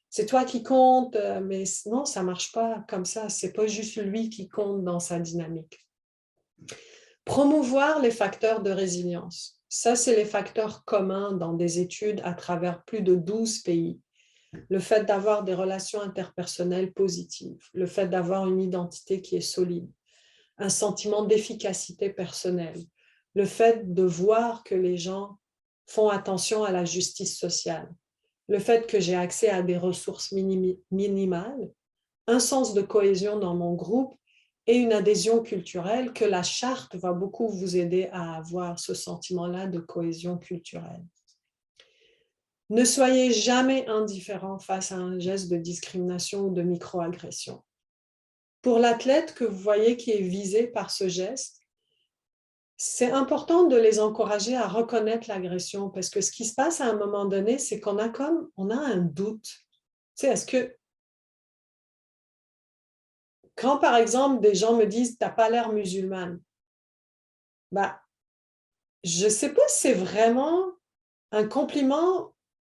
c'est toi qui compte », mais non, ça ne marche pas comme ça. Ce n'est pas juste lui qui compte dans sa dynamique. Promouvoir les facteurs de résilience. Ça, c'est les facteurs communs dans des études à travers plus de 12 pays. Le fait d'avoir des relations interpersonnelles positives, le fait d'avoir une identité qui est solide, un sentiment d'efficacité personnelle, le fait de voir que les gens font attention à la justice sociale, le fait que j'ai accès à des ressources minimales, un sens de cohésion dans mon groupe et une adhésion culturelle, que la charte va beaucoup vous aider à avoir ce sentiment-là de cohésion culturelle. Ne soyez jamais indifférent face à un geste de discrimination ou de microagression. Pour l'athlète que vous voyez qui est visé par ce geste, c'est important de les encourager à reconnaître l'agression parce que ce qui se passe à un moment donné, c'est qu'on a un doute. Tu sais, est-ce que quand, par exemple, des gens me disent « t'as pas l'air musulmane », bah, je ne sais pas si c'est vraiment un compliment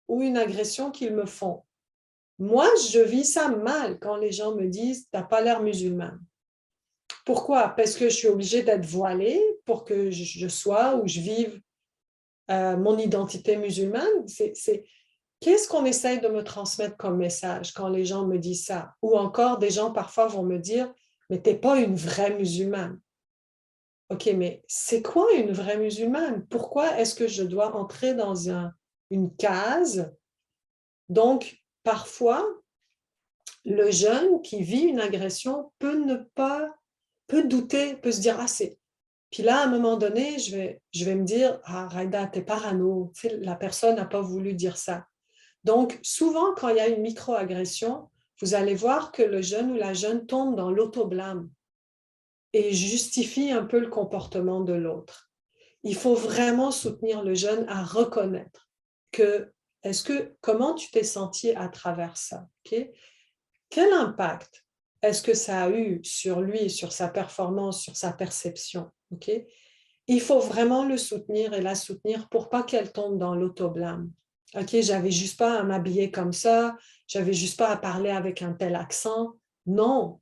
ou une agression qu'ils me font. Moi, je vis ça mal quand les gens me disent « t'as pas l'air musulmane ». Pourquoi? Parce que je suis obligée d'être voilée pour que je sois ou je vive mon identité musulmane. Qu'est-ce qu'on essaye de me transmettre comme message quand les gens me disent ça? Ou encore, des gens parfois vont me dire « mais tu n'es pas une vraie musulmane ». OK, mais c'est quoi une vraie musulmane? Pourquoi est-ce que je dois entrer dans une case? Donc, parfois, le jeune qui vit une agression peut douter, peut se dire « ah, c'est… » Puis là, à un moment donné, je vais me dire « ah, Raïda, t'es parano, tu sais, la personne n'a pas voulu dire ça ». Donc, souvent, quand il y a une microagression, vous allez voir que le jeune ou la jeune tombe dans l'autoblâme et justifie un peu le comportement de l'autre. Il faut vraiment soutenir le jeune à reconnaître que Comment tu t'es senti à travers ça? Okay? Quel impact est-ce que ça a eu sur lui, sur sa performance, sur sa perception? Okay? Il faut vraiment le soutenir et la soutenir pour pas qu'elle tombe dans l'autoblâme. OK, j'avais juste pas à m'habiller comme ça, j'avais juste pas à parler avec un tel accent. Non,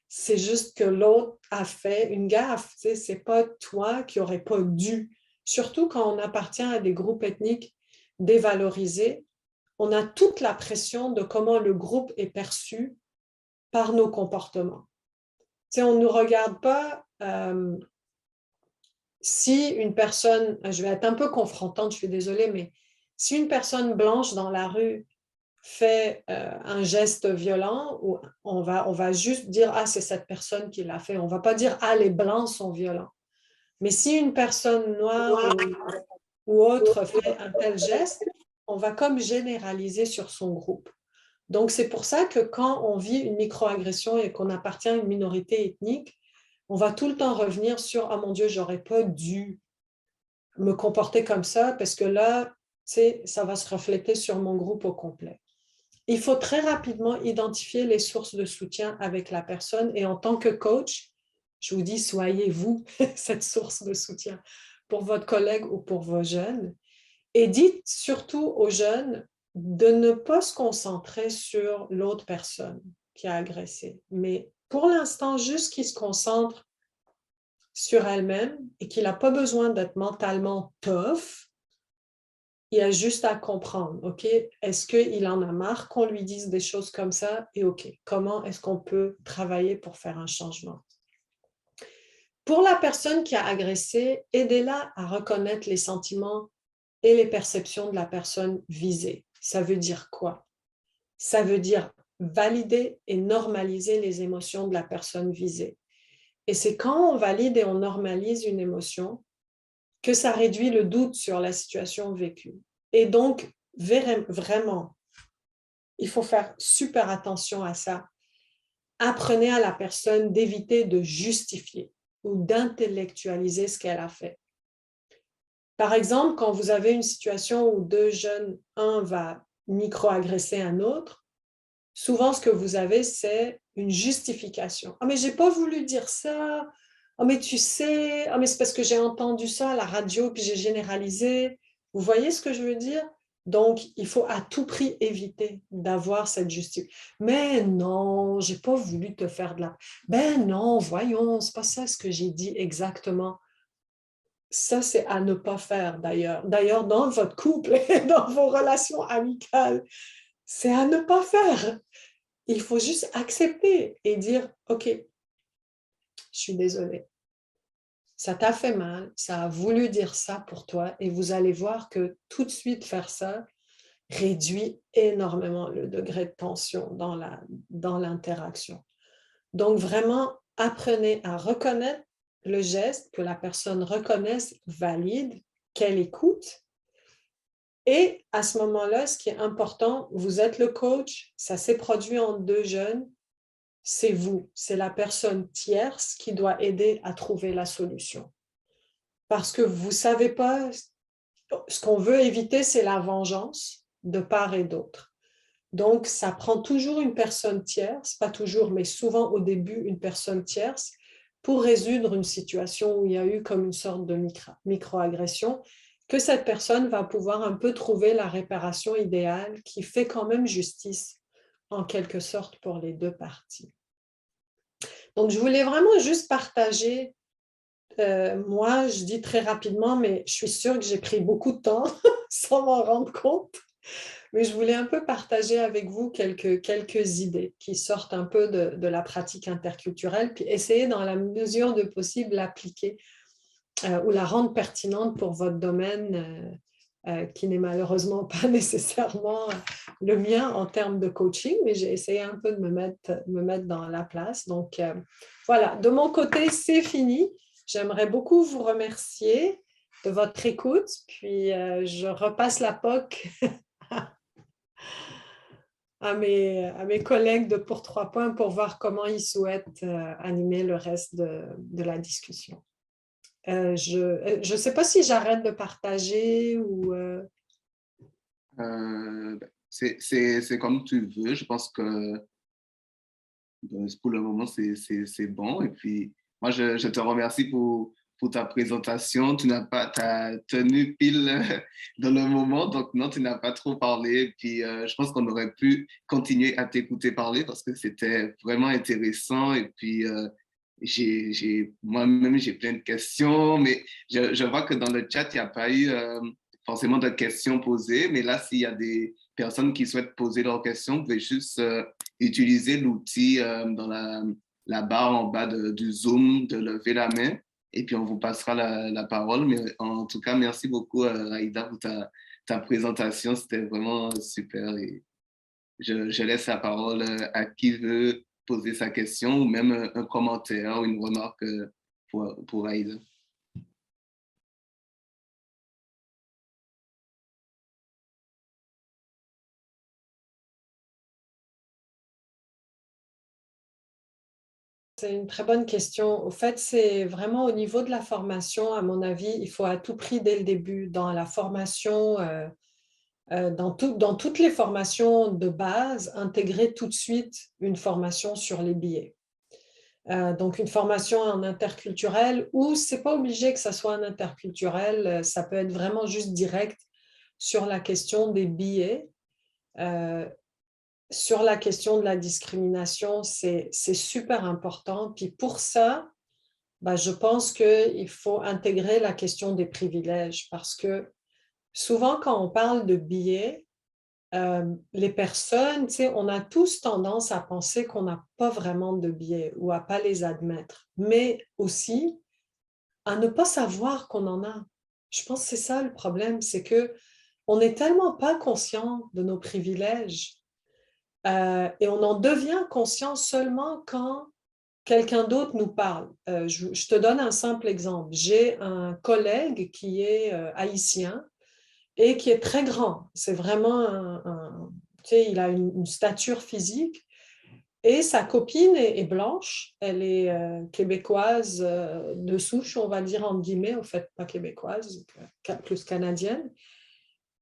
c'est juste que l'autre a fait une gaffe, tu sais, c'est pas toi qui aurais pas dû. Surtout quand on appartient à des groupes ethniques dévalorisés, on a toute la pression de comment le groupe est perçu par nos comportements. Tu sais, on ne nous regarde pas si une personne, je vais être un peu confrontante, je suis désolée, mais si une personne blanche dans la rue fait un geste violent, on va juste dire « Ah, c'est cette personne qui l'a fait ». On ne va pas dire « Ah, les blancs sont violents ». Mais si une personne noire ou autre fait un tel geste, on va comme généraliser sur son groupe. Donc, c'est pour ça que quand on vit une microagression et qu'on appartient à une minorité ethnique, on va tout le temps revenir sur « Ah mon Dieu, j'aurais pas dû me comporter comme ça parce que là, ça va se refléter sur mon groupe au complet. » Il faut très rapidement identifier les sources de soutien avec la personne et en tant que coach, je vous dis, soyez vous cette source de soutien pour votre collègue ou pour vos jeunes. Et dites surtout aux jeunes de ne pas se concentrer sur l'autre personne qui a agressé, mais pour l'instant, juste qu'ils se concentrent sur elle-même et qu'il n'a pas besoin d'être mentalement tough. Il a juste à comprendre, OK, est-ce qu'il en a marre qu'on lui dise des choses comme ça? Et OK, comment est-ce qu'on peut travailler pour faire un changement? Pour la personne qui a agressé, aidez-la à reconnaître les sentiments et les perceptions de la personne visée. Ça veut dire quoi? Ça veut dire valider et normaliser les émotions de la personne visée. Et c'est quand on valide et on normalise une émotion que ça réduit le doute sur la situation vécue. Et donc, vraiment, il faut faire super attention à ça. Apprenez à la personne d'éviter de justifier ou d'intellectualiser ce qu'elle a fait. Par exemple, quand vous avez une situation où deux jeunes, un va micro-agresser un autre, souvent ce que vous avez, c'est une justification. « Ah, mais j'ai pas voulu dire ça. Ah, mais tu sais, ah, mais c'est parce que j'ai entendu ça à la radio puis j'ai généralisé. » Vous voyez ce que je veux dire? Donc, il faut à tout prix éviter d'avoir cette justification. « Mais non, j'ai pas voulu te faire de la... » « Ben non, voyons, c'est pas ça ce que j'ai dit exactement. » Ça, c'est à ne pas faire d'ailleurs. D'ailleurs, dans votre couple et dans vos relations amicales, c'est à ne pas faire. Il faut juste accepter et dire « Ok, je suis désolée. Ça t'a fait mal, ça a voulu dire ça pour toi et vous allez voir que tout de suite faire ça réduit énormément le degré de tension dans l'interaction. » Donc vraiment, apprenez à reconnaître le geste, que la personne reconnaisse, valide, qu'elle écoute. Et à ce moment-là, ce qui est important, vous êtes le coach, ça s'est produit en deux jeunes, c'est vous, c'est la personne tierce qui doit aider à trouver la solution. Parce que vous ne savez pas, ce qu'on veut éviter, c'est la vengeance de part et d'autre. Donc, ça prend toujours une personne tierce, pas toujours, mais souvent au début, une personne tierce, pour résoudre une situation où il y a eu comme une sorte de microagression, que cette personne va pouvoir un peu trouver la réparation idéale qui fait quand même justice, en quelque sorte, pour les deux parties. Donc, je voulais vraiment juste partager, moi, je dis très rapidement, mais je suis sûre que j'ai pris beaucoup de temps sans m'en rendre compte. Mais je voulais un peu partager avec vous quelques idées qui sortent un peu de la pratique interculturelle, puis essayer dans la mesure de possible l'appliquer ou la rendre pertinente pour votre domaine qui n'est malheureusement pas nécessairement le mien en termes de coaching, mais j'ai essayé un peu de me mettre dans la place. Donc voilà, de mon côté, c'est fini. J'aimerais beaucoup vous remercier de votre écoute, puis je repasse la POC à mes collègues de Pour 3 points pour voir comment ils souhaitent animer le reste de la discussion. Je ne sais pas si j'arrête de partager ou... C'est comme tu veux. Je pense que pour le moment, c'est bon. Et puis, moi, je te remercie pour ta présentation. Tu n'as pas t'as tenu pile dans le moment, donc non, tu n'as pas trop parlé. Et puis, je pense qu'on aurait pu continuer à t'écouter parler parce que c'était vraiment intéressant. Et puis, moi-même, j'ai plein de questions, mais je vois que dans le chat, il n'y a pas eu forcément de questions posées. Mais là, s'il y a des personnes qui souhaitent poser leurs questions, vous pouvez juste utiliser l'outil dans la barre en bas du Zoom, de lever la main, et puis on vous passera la parole. Mais en tout cas, merci beaucoup, Raïda, pour ta présentation. C'était vraiment super. Et je laisse la parole à qui veut poser sa question ou même un commentaire ou une remarque pour Raïda. C'est une très bonne question. Au fait, c'est vraiment au niveau de la formation, à mon avis, il faut à tout prix, dès le début, dans la formation, dans toutes les formations de base, intégrer tout de suite une formation sur les billets. Donc, une formation en interculturel, ou c'est pas obligé que ça soit un interculturel, ça peut être vraiment juste direct sur la question des billets. Sur la question de la discrimination, c'est super important. Puis pour ça, je pense qu'il faut intégrer la question des privilèges parce que souvent, quand on parle de billets, les personnes, on a tous tendance à penser qu'on n'a pas vraiment de billets ou à ne pas les admettre, mais aussi à ne pas savoir qu'on en a. Je pense que c'est ça le problème, c'est qu'on n'est tellement pas conscient de nos privilèges et on en devient conscient seulement quand quelqu'un d'autre nous parle. Je te donne un simple exemple. J'ai un collègue qui est haïtien et qui est très grand. C'est vraiment il a une stature physique. Et sa copine est blanche. Elle est québécoise de souche, on va dire entre guillemets, en fait, pas québécoise, plus canadienne.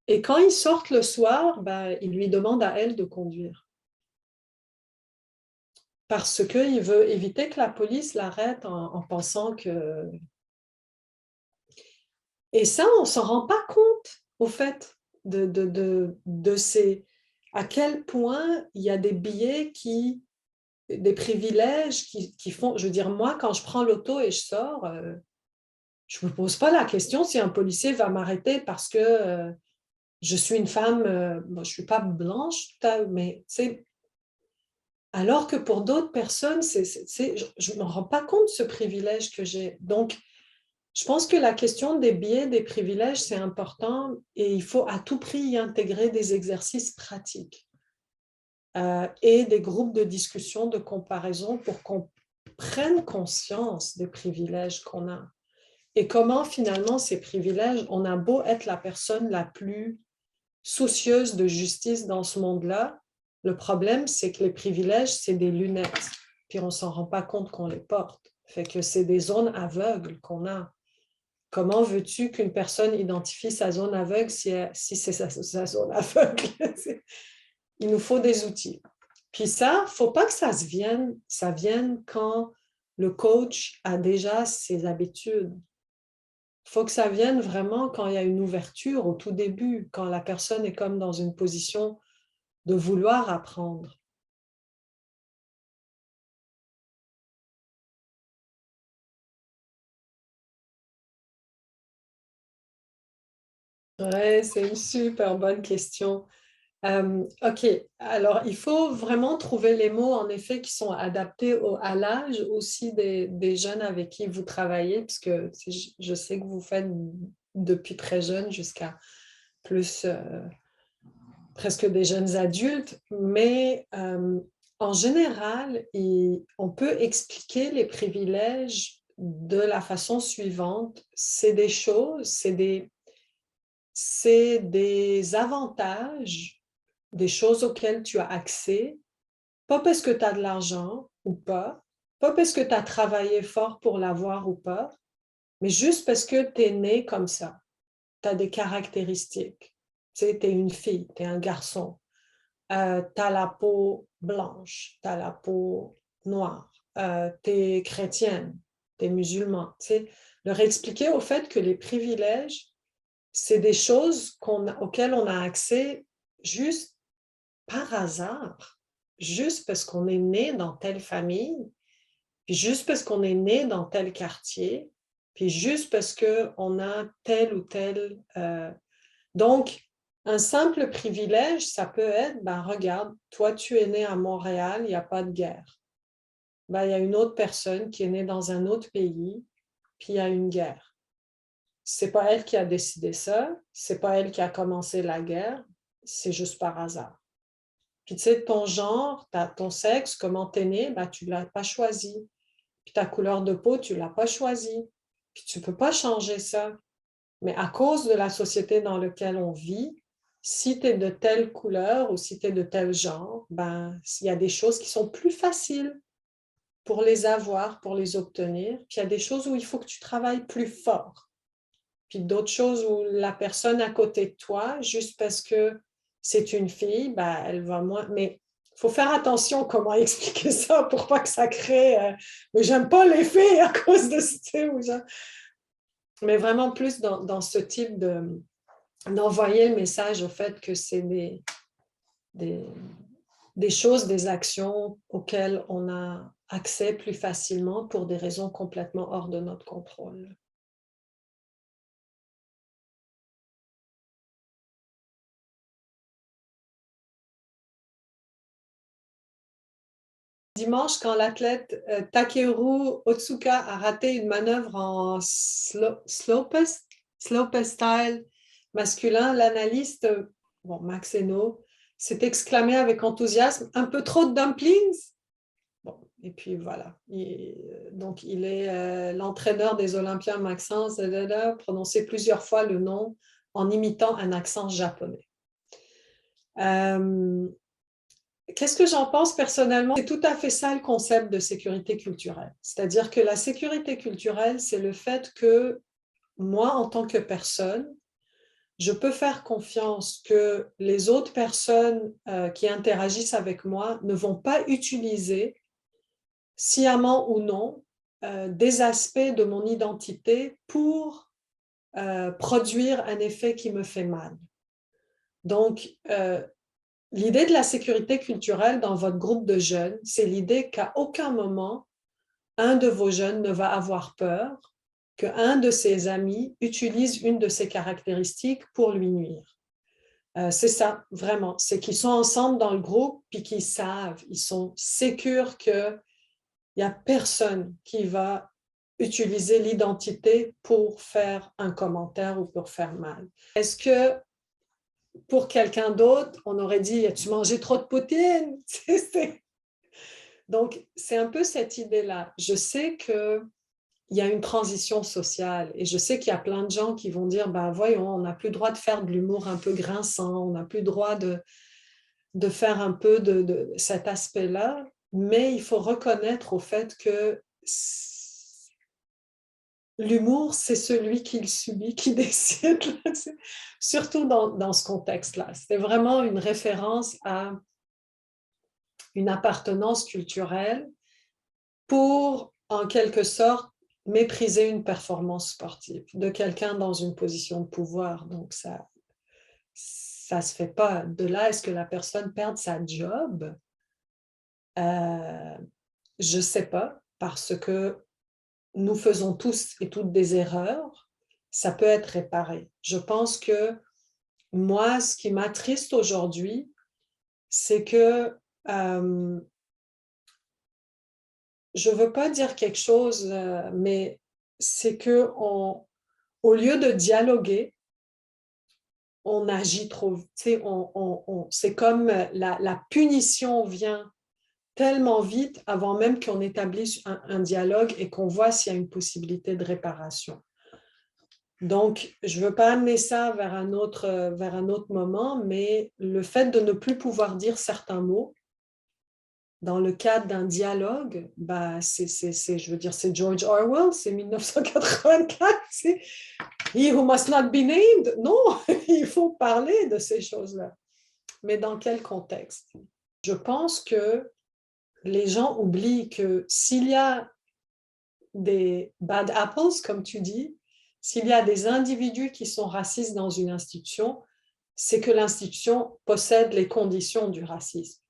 Et quand ils sortent le soir, il lui demande à elle de conduire. Parce qu'il veut éviter que la police l'arrête en pensant que... Et ça, on ne s'en rend pas compte, au fait, de ces... à quel point il y a des billets des privilèges qui font... Je veux dire, moi, quand je prends l'auto et je sors, je ne me pose pas la question si un policier va m'arrêter parce que je suis une femme, je ne suis pas blanche, mais alors que pour d'autres personnes, je ne me rends pas compte de ce privilège que j'ai. Donc, je pense que la question des biais, des privilèges, c'est important et il faut à tout prix y intégrer des exercices pratiques et des groupes de discussion, de comparaison pour qu'on prenne conscience des privilèges qu'on a. Et comment finalement ces privilèges, on a beau être la personne la plus soucieuse de justice dans ce monde-là, le problème, c'est que les privilèges, c'est des lunettes, puis on ne s'en rend pas compte qu'on les porte. Fait que c'est des zones aveugles qu'on a. Comment veux-tu qu'une personne identifie sa zone aveugle si c'est sa zone aveugle? Il nous faut des outils. Puis ça, il ne faut pas que ça vienne quand le coach a déjà ses habitudes. Il faut que ça vienne vraiment quand il y a une ouverture au tout début, quand la personne est comme dans une position de vouloir apprendre. Oui, c'est une super bonne question. OK, alors il faut vraiment trouver les mots, en effet, qui sont adaptés à l'âge aussi des jeunes avec qui vous travaillez, puisque je sais que vous faites depuis très jeune jusqu'à plus presque des jeunes adultes, mais en général, on peut expliquer les privilèges de la façon suivante. C'est des choses, c'est des avantages, des choses auxquelles tu as accès, pas parce que tu as de l'argent ou pas parce que tu as travaillé fort pour l'avoir ou pas, mais juste parce que tu es né comme ça. Tu as des caractéristiques. Tu sais, tu es une fille, tu es un garçon, tu as la peau blanche, tu as la peau noire, tu es chrétienne, tu es musulman. Tu sais, leur expliquer au fait que les privilèges, c'est des choses auxquelles on a accès juste par hasard, juste parce qu'on est né dans telle famille, puis juste parce qu'on est né dans tel quartier, puis juste parce qu'on a tel ou tel... Donc, un simple privilège, ça peut être, ben, regarde, toi, tu es né à Montréal, il n'y a pas de guerre. Ben, il y a une autre personne qui est née dans un autre pays, puis il y a une guerre. C'est pas elle qui a décidé ça, c'est pas elle qui a commencé la guerre, c'est juste par hasard. Puis tu sais, ton genre, ton sexe, comment t'es né, ben, tu ne l'as pas choisi. Puis ta couleur de peau, tu ne l'as pas choisi. Puis tu ne peux pas changer ça. Mais à cause de la société dans laquelle on vit, si tu es de telle couleur ou si tu es de tel genre, ben, il y a des choses qui sont plus faciles pour les avoir, pour les obtenir. Puis il y a des choses où il faut que tu travailles plus fort. Puis d'autres choses où la personne à côté de toi, juste parce que c'est une fille, ben, elle va moins... Mais il faut faire attention comment expliquer ça pour pas que ça crée... mais j'aime pas les filles à cause de ce... Mais vraiment plus dans ce type d'envoyer le message au fait que c'est des choses, des actions auxquelles on a accès plus facilement pour des raisons complètement hors de notre contrôle. Dimanche, quand l'athlète Takeru Otsuka a raté une manœuvre en slopestyle masculin, l'analyste Max Eno s'est exclamé avec enthousiasme « Un peu trop de dumplings ?» Bon, et puis voilà. Donc, il est l'entraîneur des Olympiens Maxence, prononcé plusieurs fois le nom en imitant un accent japonais. Qu'est-ce que j'en pense personnellement? C'est tout à fait ça le concept de sécurité culturelle. C'est-à-dire que la sécurité culturelle, c'est le fait que moi, en tant que personne, je peux faire confiance que les autres personnes qui interagissent avec moi ne vont pas utiliser, sciemment ou non, des aspects de mon identité pour produire un effet qui me fait mal. Donc, l'idée de la sécurité culturelle dans votre groupe de jeunes, c'est l'idée qu'à aucun moment, un de vos jeunes ne va avoir peur qu'un de ses amis utilise une de ses caractéristiques pour lui nuire. C'est ça, vraiment. C'est qu'ils sont ensemble dans le groupe puis qu'ils savent, ils sont sûrs qu'il n'y a personne qui va utiliser l'identité pour faire un commentaire ou pour faire mal. Est-ce que pour quelqu'un d'autre, on aurait dit « As-tu mangé trop de poutine? » Donc, c'est un peu cette idée-là. Je sais qu'il y a une transition sociale et je sais qu'il y a plein de gens qui vont dire « Ben voyons, on n'a plus le droit de faire de l'humour un peu grinçant, on n'a plus le droit de faire un peu de cet aspect-là. » Mais il faut reconnaître au fait que l'humour, c'est celui qui le subit, qui décide, surtout dans ce contexte-là. C'était vraiment une référence à une appartenance culturelle pour, en quelque sorte, mépriser une performance sportive de quelqu'un dans une position de pouvoir. Donc, ça se fait pas. De là, est-ce que la personne perde sa job? Je sais pas, parce que nous faisons tous et toutes des erreurs, ça peut être réparé. Je pense que moi, ce qui m'attriste aujourd'hui, c'est que je ne veux pas dire quelque chose, mais c'est qu'au lieu de dialoguer, on agit trop. C'est comme la punition vient tellement vite avant même qu'on établisse un dialogue et qu'on voit s'il y a une possibilité de réparation. Donc, je ne veux pas amener ça vers un autre moment, mais le fait de ne plus pouvoir dire certains mots dans le cadre d'un dialogue, bah, je veux dire, c'est George Orwell, c'est 1984. he who must not be named. Non, il faut parler de ces choses-là. Mais dans quel contexte? Je pense que les gens oublient que s'il y a des bad apples, comme tu dis, s'il y a des individus qui sont racistes dans une institution, c'est que l'institution possède les conditions du racisme.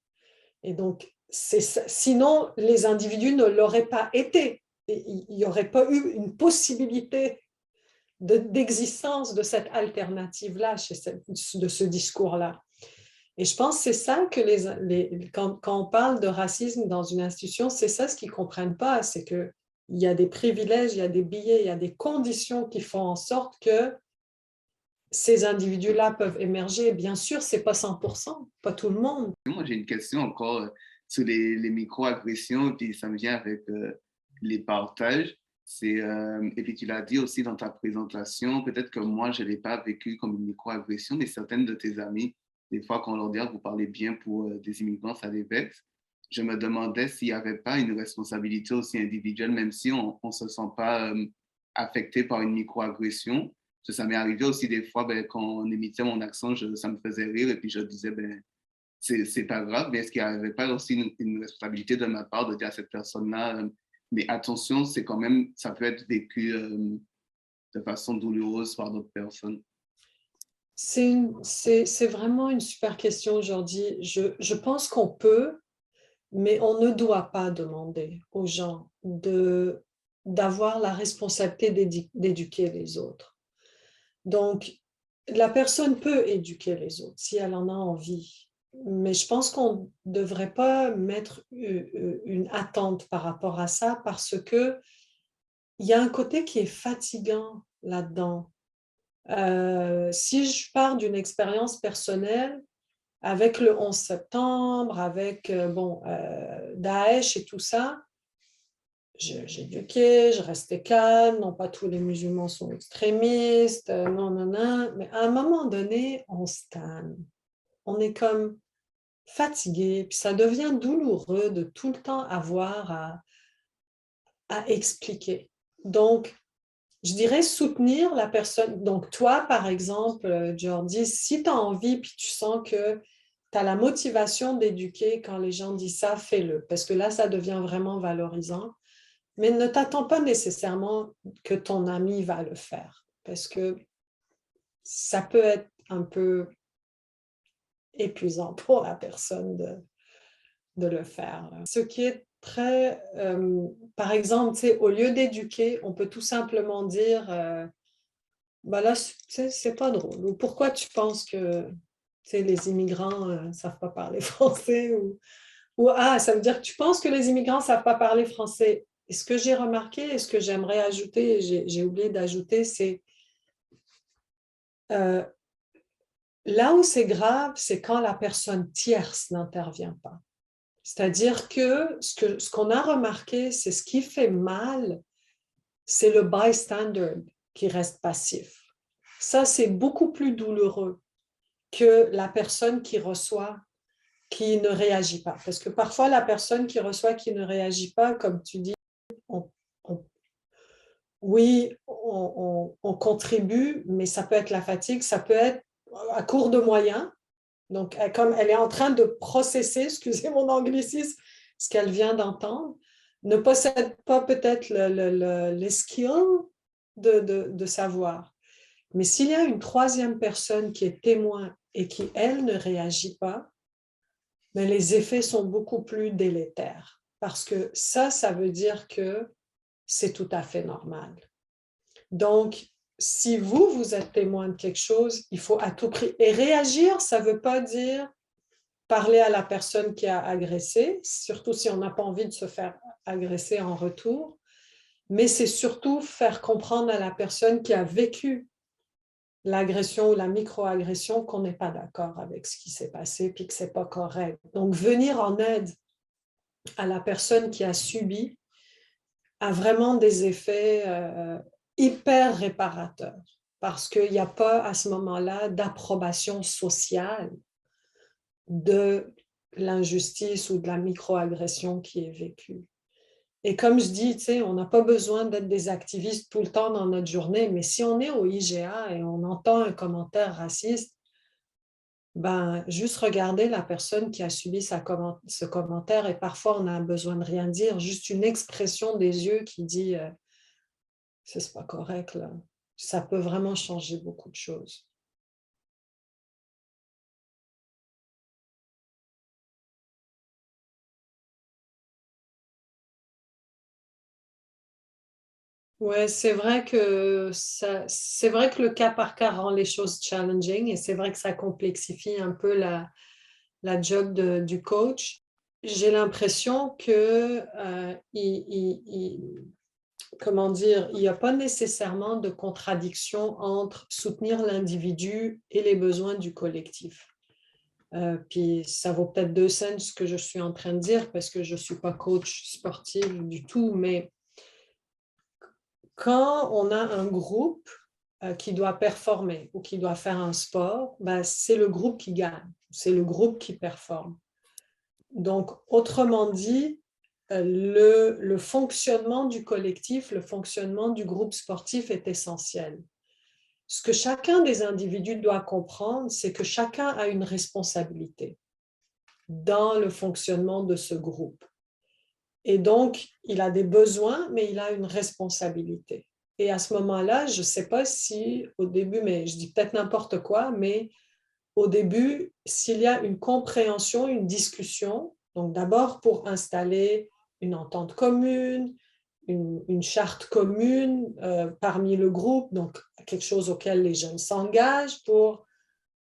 Et donc, sinon, les individus ne l'auraient pas été. Il n'y aurait pas eu une possibilité d'existence de cette alternative-là, de ce discours-là. Et je pense que c'est ça que quand on parle de racisme dans une institution, c'est ça ce qu'ils ne comprennent pas, c'est qu'il y a des privilèges, il y a des billets, il y a des conditions qui font en sorte que ces individus-là peuvent émerger. Bien sûr, ce n'est pas 100%, pas tout le monde. Moi, j'ai une question encore sur les micro-agressions, puis ça me vient avec les partages. Et puis tu l'as dit aussi dans ta présentation, peut-être que moi, je ne l'ai pas vécu comme une micro-agression, mais certaines de tes amies, des fois, quand on leur dit que vous parlez bien pour des immigrants, ça les vexe. Je me demandais s'il n'y avait pas une responsabilité aussi individuelle, même si on ne se sent pas affecté par une micro-agression. Ça m'est arrivé aussi des fois, quand on imitait mon accent, ça me faisait rire et puis je disais, c'est pas grave, mais est-ce qu'il n'y avait pas aussi une responsabilité de ma part de dire à cette personne-là, mais attention, c'est quand même, ça peut être vécu de façon douloureuse par d'autres personnes. C'est vraiment une super question, Jordi. Je pense qu'on peut, mais on ne doit pas demander aux gens d'avoir la responsabilité d'éduquer les autres. Donc, la personne peut éduquer les autres si elle en a envie, mais je pense qu'on ne devrait pas mettre une attente par rapport à ça parce qu'il y a un côté qui est fatigant là-dedans. Si je pars d'une expérience personnelle, avec le 11 septembre, avec Daesh et tout ça, j'éduquais, je restais calme, non pas tous les musulmans sont extrémistes, non, mais à un moment donné, on se tanne. On est comme fatigué, puis ça devient douloureux de tout le temps avoir à expliquer. Donc, je dirais soutenir la personne. Donc, toi, par exemple, Jordi, si tu as envie, puis tu sens que tu as la motivation d'éduquer quand les gens disent ça, fais-le. Parce que là, ça devient vraiment valorisant. Mais ne t'attends pas nécessairement que ton ami va le faire. Parce que ça peut être un peu épuisant pour la personne de le faire. Ce qui est très, par exemple, au lieu d'éduquer, on peut tout simplement dire là, c'est pas drôle. Ou pourquoi tu penses que les immigrants ne savent pas parler français ou ça veut dire que tu penses que les immigrants ne savent pas parler français. Et ce que j'ai remarqué et ce que j'aimerais ajouter, j'ai oublié d'ajouter, c'est là où c'est grave, c'est quand la personne tierce n'intervient pas. C'est-à-dire que ce qu'on a remarqué, c'est ce qui fait mal, c'est le bystander qui reste passif. Ça, c'est beaucoup plus douloureux que la personne qui reçoit, qui ne réagit pas. Parce que parfois, la personne qui reçoit, qui ne réagit pas, comme tu dis, on contribue, mais ça peut être la fatigue, ça peut être à court de moyens. Donc, comme elle est en train de processer, excusez mon anglicisme, ce qu'elle vient d'entendre, ne possède pas peut-être les skills de savoir. Mais s'il y a une troisième personne qui est témoin et qui, elle, ne réagit pas, mais les effets sont beaucoup plus délétères. Parce que ça veut dire que c'est tout à fait normal. Donc, si vous êtes témoin de quelque chose, il faut à tout prix. Et réagir, ça ne veut pas dire parler à la personne qui a agressé, surtout si on n'a pas envie de se faire agresser en retour, mais c'est surtout faire comprendre à la personne qui a vécu l'agression ou la micro-agression qu'on n'est pas d'accord avec ce qui s'est passé puis que ce n'est pas correct. Donc, venir en aide à la personne qui a subi a vraiment des effets hyper réparateurs parce qu'il n'y a pas à ce moment-là d'approbation sociale de l'injustice ou de la microagression qui est vécue. Et comme je dis, tu sais, on n'a pas besoin d'être des activistes tout le temps dans notre journée, mais si on est au IGA et on entend un commentaire raciste, ben, juste regarder la personne qui a subi ce commentaire et parfois on a besoin de rien dire, juste une expression des yeux qui dit c'est pas correct là. Ça peut vraiment changer beaucoup de choses. Ouais, c'est vrai que le cas par cas rend les choses challenging et c'est vrai que ça complexifie un peu la job du coach. J'ai l'impression que comment dire, il n'y a pas nécessairement de contradiction entre soutenir l'individu et les besoins du collectif. Puis ça vaut peut-être deux cents ce que je suis en train de dire parce que je ne suis pas coach sportif du tout, mais quand on a un groupe qui doit performer ou qui doit faire un sport, ben, c'est le groupe qui gagne, c'est le groupe qui performe. Donc, autrement dit, le fonctionnement du collectif, le fonctionnement du groupe sportif est essentiel. Ce que chacun des individus doit comprendre, c'est que chacun a une responsabilité dans le fonctionnement de ce groupe. Et donc, il a des besoins, mais il a une responsabilité. Et à ce moment-là, je ne sais pas si au début, mais je dis peut-être n'importe quoi, mais au début, s'il y a une compréhension, une discussion, donc d'abord pour installer une entente commune, une charte commune parmi le groupe, donc quelque chose auquel les jeunes s'engagent pour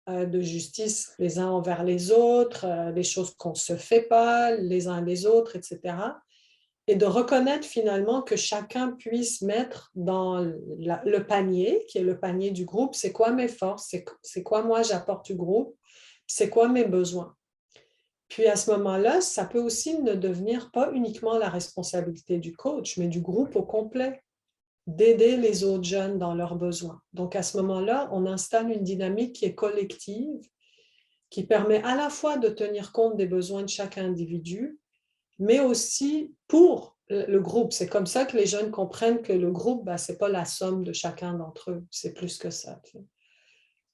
de justice les uns envers les autres, les choses qu'on ne se fait pas les uns les autres, etc. Et de reconnaître finalement que chacun puisse mettre dans le panier, qui est le panier du groupe, c'est quoi mes forces, c'est quoi moi j'apporte du groupe, c'est quoi mes besoins. Puis à ce moment-là, ça peut aussi ne devenir pas uniquement la responsabilité du coach, mais du groupe au complet, d'aider les autres jeunes dans leurs besoins. Donc à ce moment-là, on installe une dynamique qui est collective, qui permet à la fois de tenir compte des besoins de chaque individu, mais aussi pour le groupe. C'est comme ça que les jeunes comprennent que le groupe, ben, ce n'est pas la somme de chacun d'entre eux, c'est plus que ça.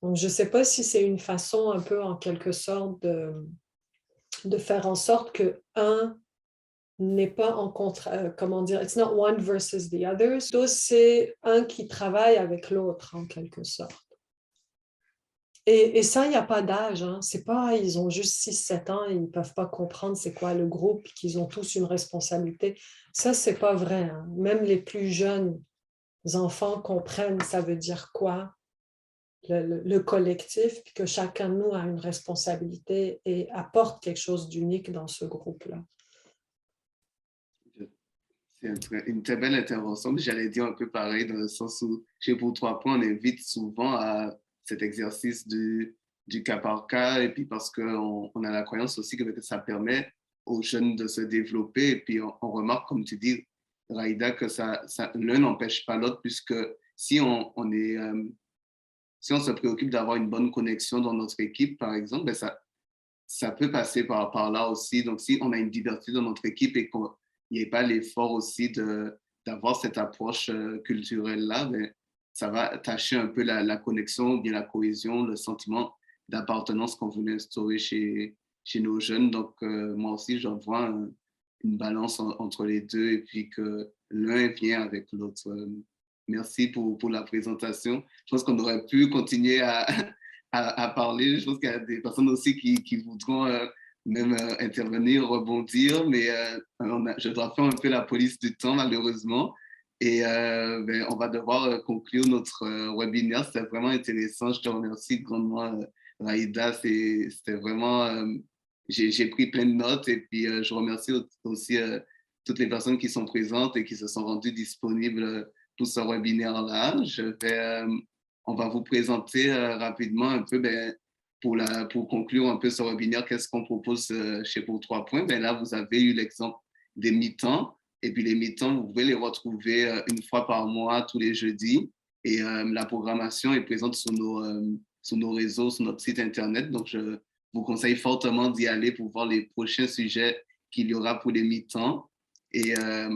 Donc, je ne sais pas si c'est une façon un peu en quelque sorte de faire en sorte que un n'est pas en contre, comment dire, it's not one versus the other, c'est un qui travaille avec l'autre en quelque sorte. Et ça, il n'y a pas d'âge. Hein. C'est pas, ils ont juste 6-7 ans, ils ne peuvent pas comprendre c'est quoi le groupe, qu'ils ont tous une responsabilité. Ça, c'est pas vrai. Hein. Même les plus jeunes enfants comprennent ça veut dire quoi, le collectif, puis que chacun de nous a une responsabilité et apporte quelque chose d'unique dans ce groupe-là. C'est une très belle intervention. J'allais dire un peu pareil dans le sens où, chez Pour 3 points, on invite souvent à cet exercice du cas par cas, et puis parce qu'on a la croyance aussi que ça permet aux jeunes de se développer. Et puis on remarque, comme tu dis, Raïda, que l'un n'empêche pas l'autre, puisque si si on se préoccupe d'avoir une bonne connexion dans notre équipe, par exemple, ben ça peut passer par là aussi. Donc, si on a une diversité dans notre équipe et qu'il n'y ait pas l'effort aussi d'avoir cette approche culturelle-là, ben, ça va tâcher un peu la connexion, ou bien la cohésion, le sentiment d'appartenance qu'on voulait instaurer chez nos jeunes. Donc, moi aussi, je vois une balance entre les deux et puis que l'un vient avec l'autre. Merci pour la présentation. Je pense qu'on aurait pu continuer à parler. Je pense qu'il y a des personnes aussi qui voudront même intervenir, rebondir, mais je dois faire un peu la police du temps, malheureusement. Et ben, on va devoir conclure notre webinaire. C'était vraiment intéressant. Je te remercie grandement, Raïda. C'était vraiment... j'ai pris plein de notes et puis je remercie aussi toutes les personnes qui sont présentes et qui se sont rendues disponibles pour ce webinaire-là. On va vous présenter rapidement un peu, ben, pour conclure un peu ce webinaire, qu'est-ce qu'on propose chez Pour 3 points. Ben là, vous avez eu l'exemple des mi-temps. Et puis les mi-temps, vous pouvez les retrouver une fois par mois, tous les jeudis. Et la programmation est présente sur nos réseaux, sur notre site Internet. Donc, je vous conseille fortement d'y aller pour voir les prochains sujets qu'il y aura pour les mi-temps. Et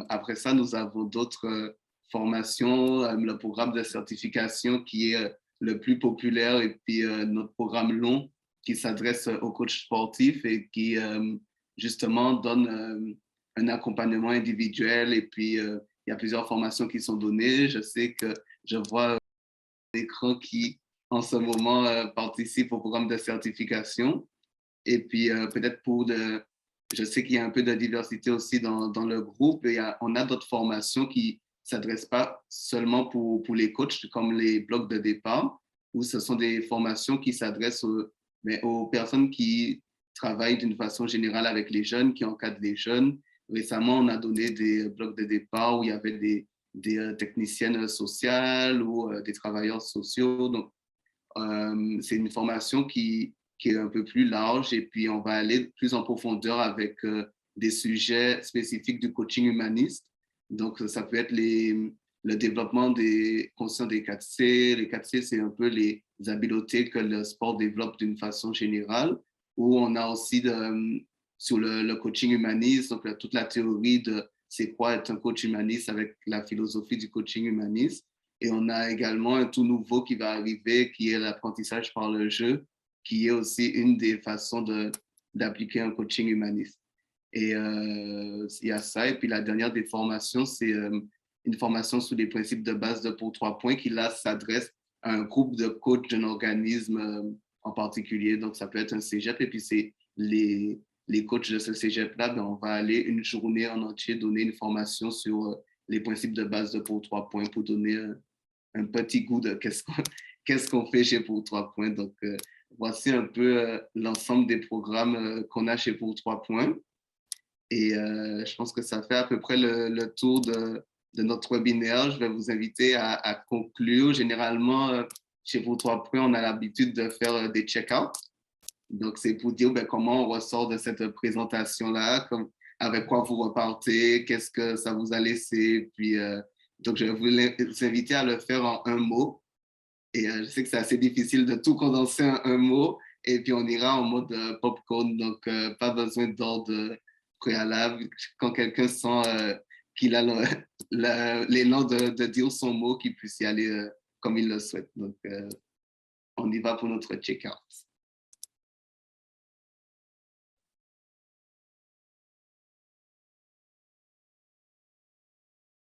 après ça, nous avons d'autres formations, le programme de certification qui est le plus populaire et puis notre programme long qui s'adresse aux coachs sportifs et qui justement donne un accompagnement individuel et puis il y a plusieurs formations qui sont données. Je sais que je vois l'écran qui en ce moment participe au programme de certification. Et puis peut-être je sais qu'il y a un peu de diversité aussi dans le groupe. On a d'autres formations qui ne s'adressent pas seulement pour les coachs, comme les blocs de départ, où ce sont des formations qui s'adressent aux personnes qui travaillent d'une façon générale avec les jeunes, qui encadrent les jeunes. Récemment, on a donné des blocs de départ où il y avait des techniciennes sociales ou des travailleurs sociaux. Donc, c'est une formation qui est un peu plus large et puis on va aller plus en profondeur avec des sujets spécifiques du coaching humaniste. Donc, ça peut être le développement des conscients des 4C. Les 4C, c'est un peu les habiletés que le sport développe d'une façon générale, où on a aussi sur le coaching humaniste, donc toute la théorie de c'est quoi être un coach humaniste avec la philosophie du coaching humaniste. Et on a également un tout nouveau qui va arriver, qui est l'apprentissage par le jeu, qui est aussi une des façons d'appliquer un coaching humaniste. Et il y a ça. Et puis la dernière des formations, c'est une formation sur les principes de base de Pour 3 points qui, là, s'adresse à un groupe de coachs d'un organisme en particulier. Donc, ça peut être un cégep. Et puis, c'est les coachs de ce cégep-là, ben, on va aller une journée en entier donner une formation sur les principes de base de Pour 3 points pour donner un petit goût de qu'est-ce qu'on fait chez Pour 3 points. Donc, voici un peu l'ensemble des programmes qu'on a chez Pour 3 points. Et je pense que ça fait à peu près le tour de notre webinaire. Je vais vous inviter à conclure. Généralement, chez Pour 3 points, on a l'habitude de faire des check-outs. Donc, c'est pour dire comment on ressort de cette présentation-là, avec quoi vous repartez, qu'est-ce que ça vous a laissé. Puis, donc, je vais vous inviter à le faire en un mot. Et je sais que c'est assez difficile de tout condenser en un mot. Et puis, on ira en mode popcorn. Donc, pas besoin d'ordre préalable. Quand quelqu'un sent qu'il a l'élan de dire son mot, qu'il puisse y aller comme il le souhaite. Donc, on y va pour notre check-out.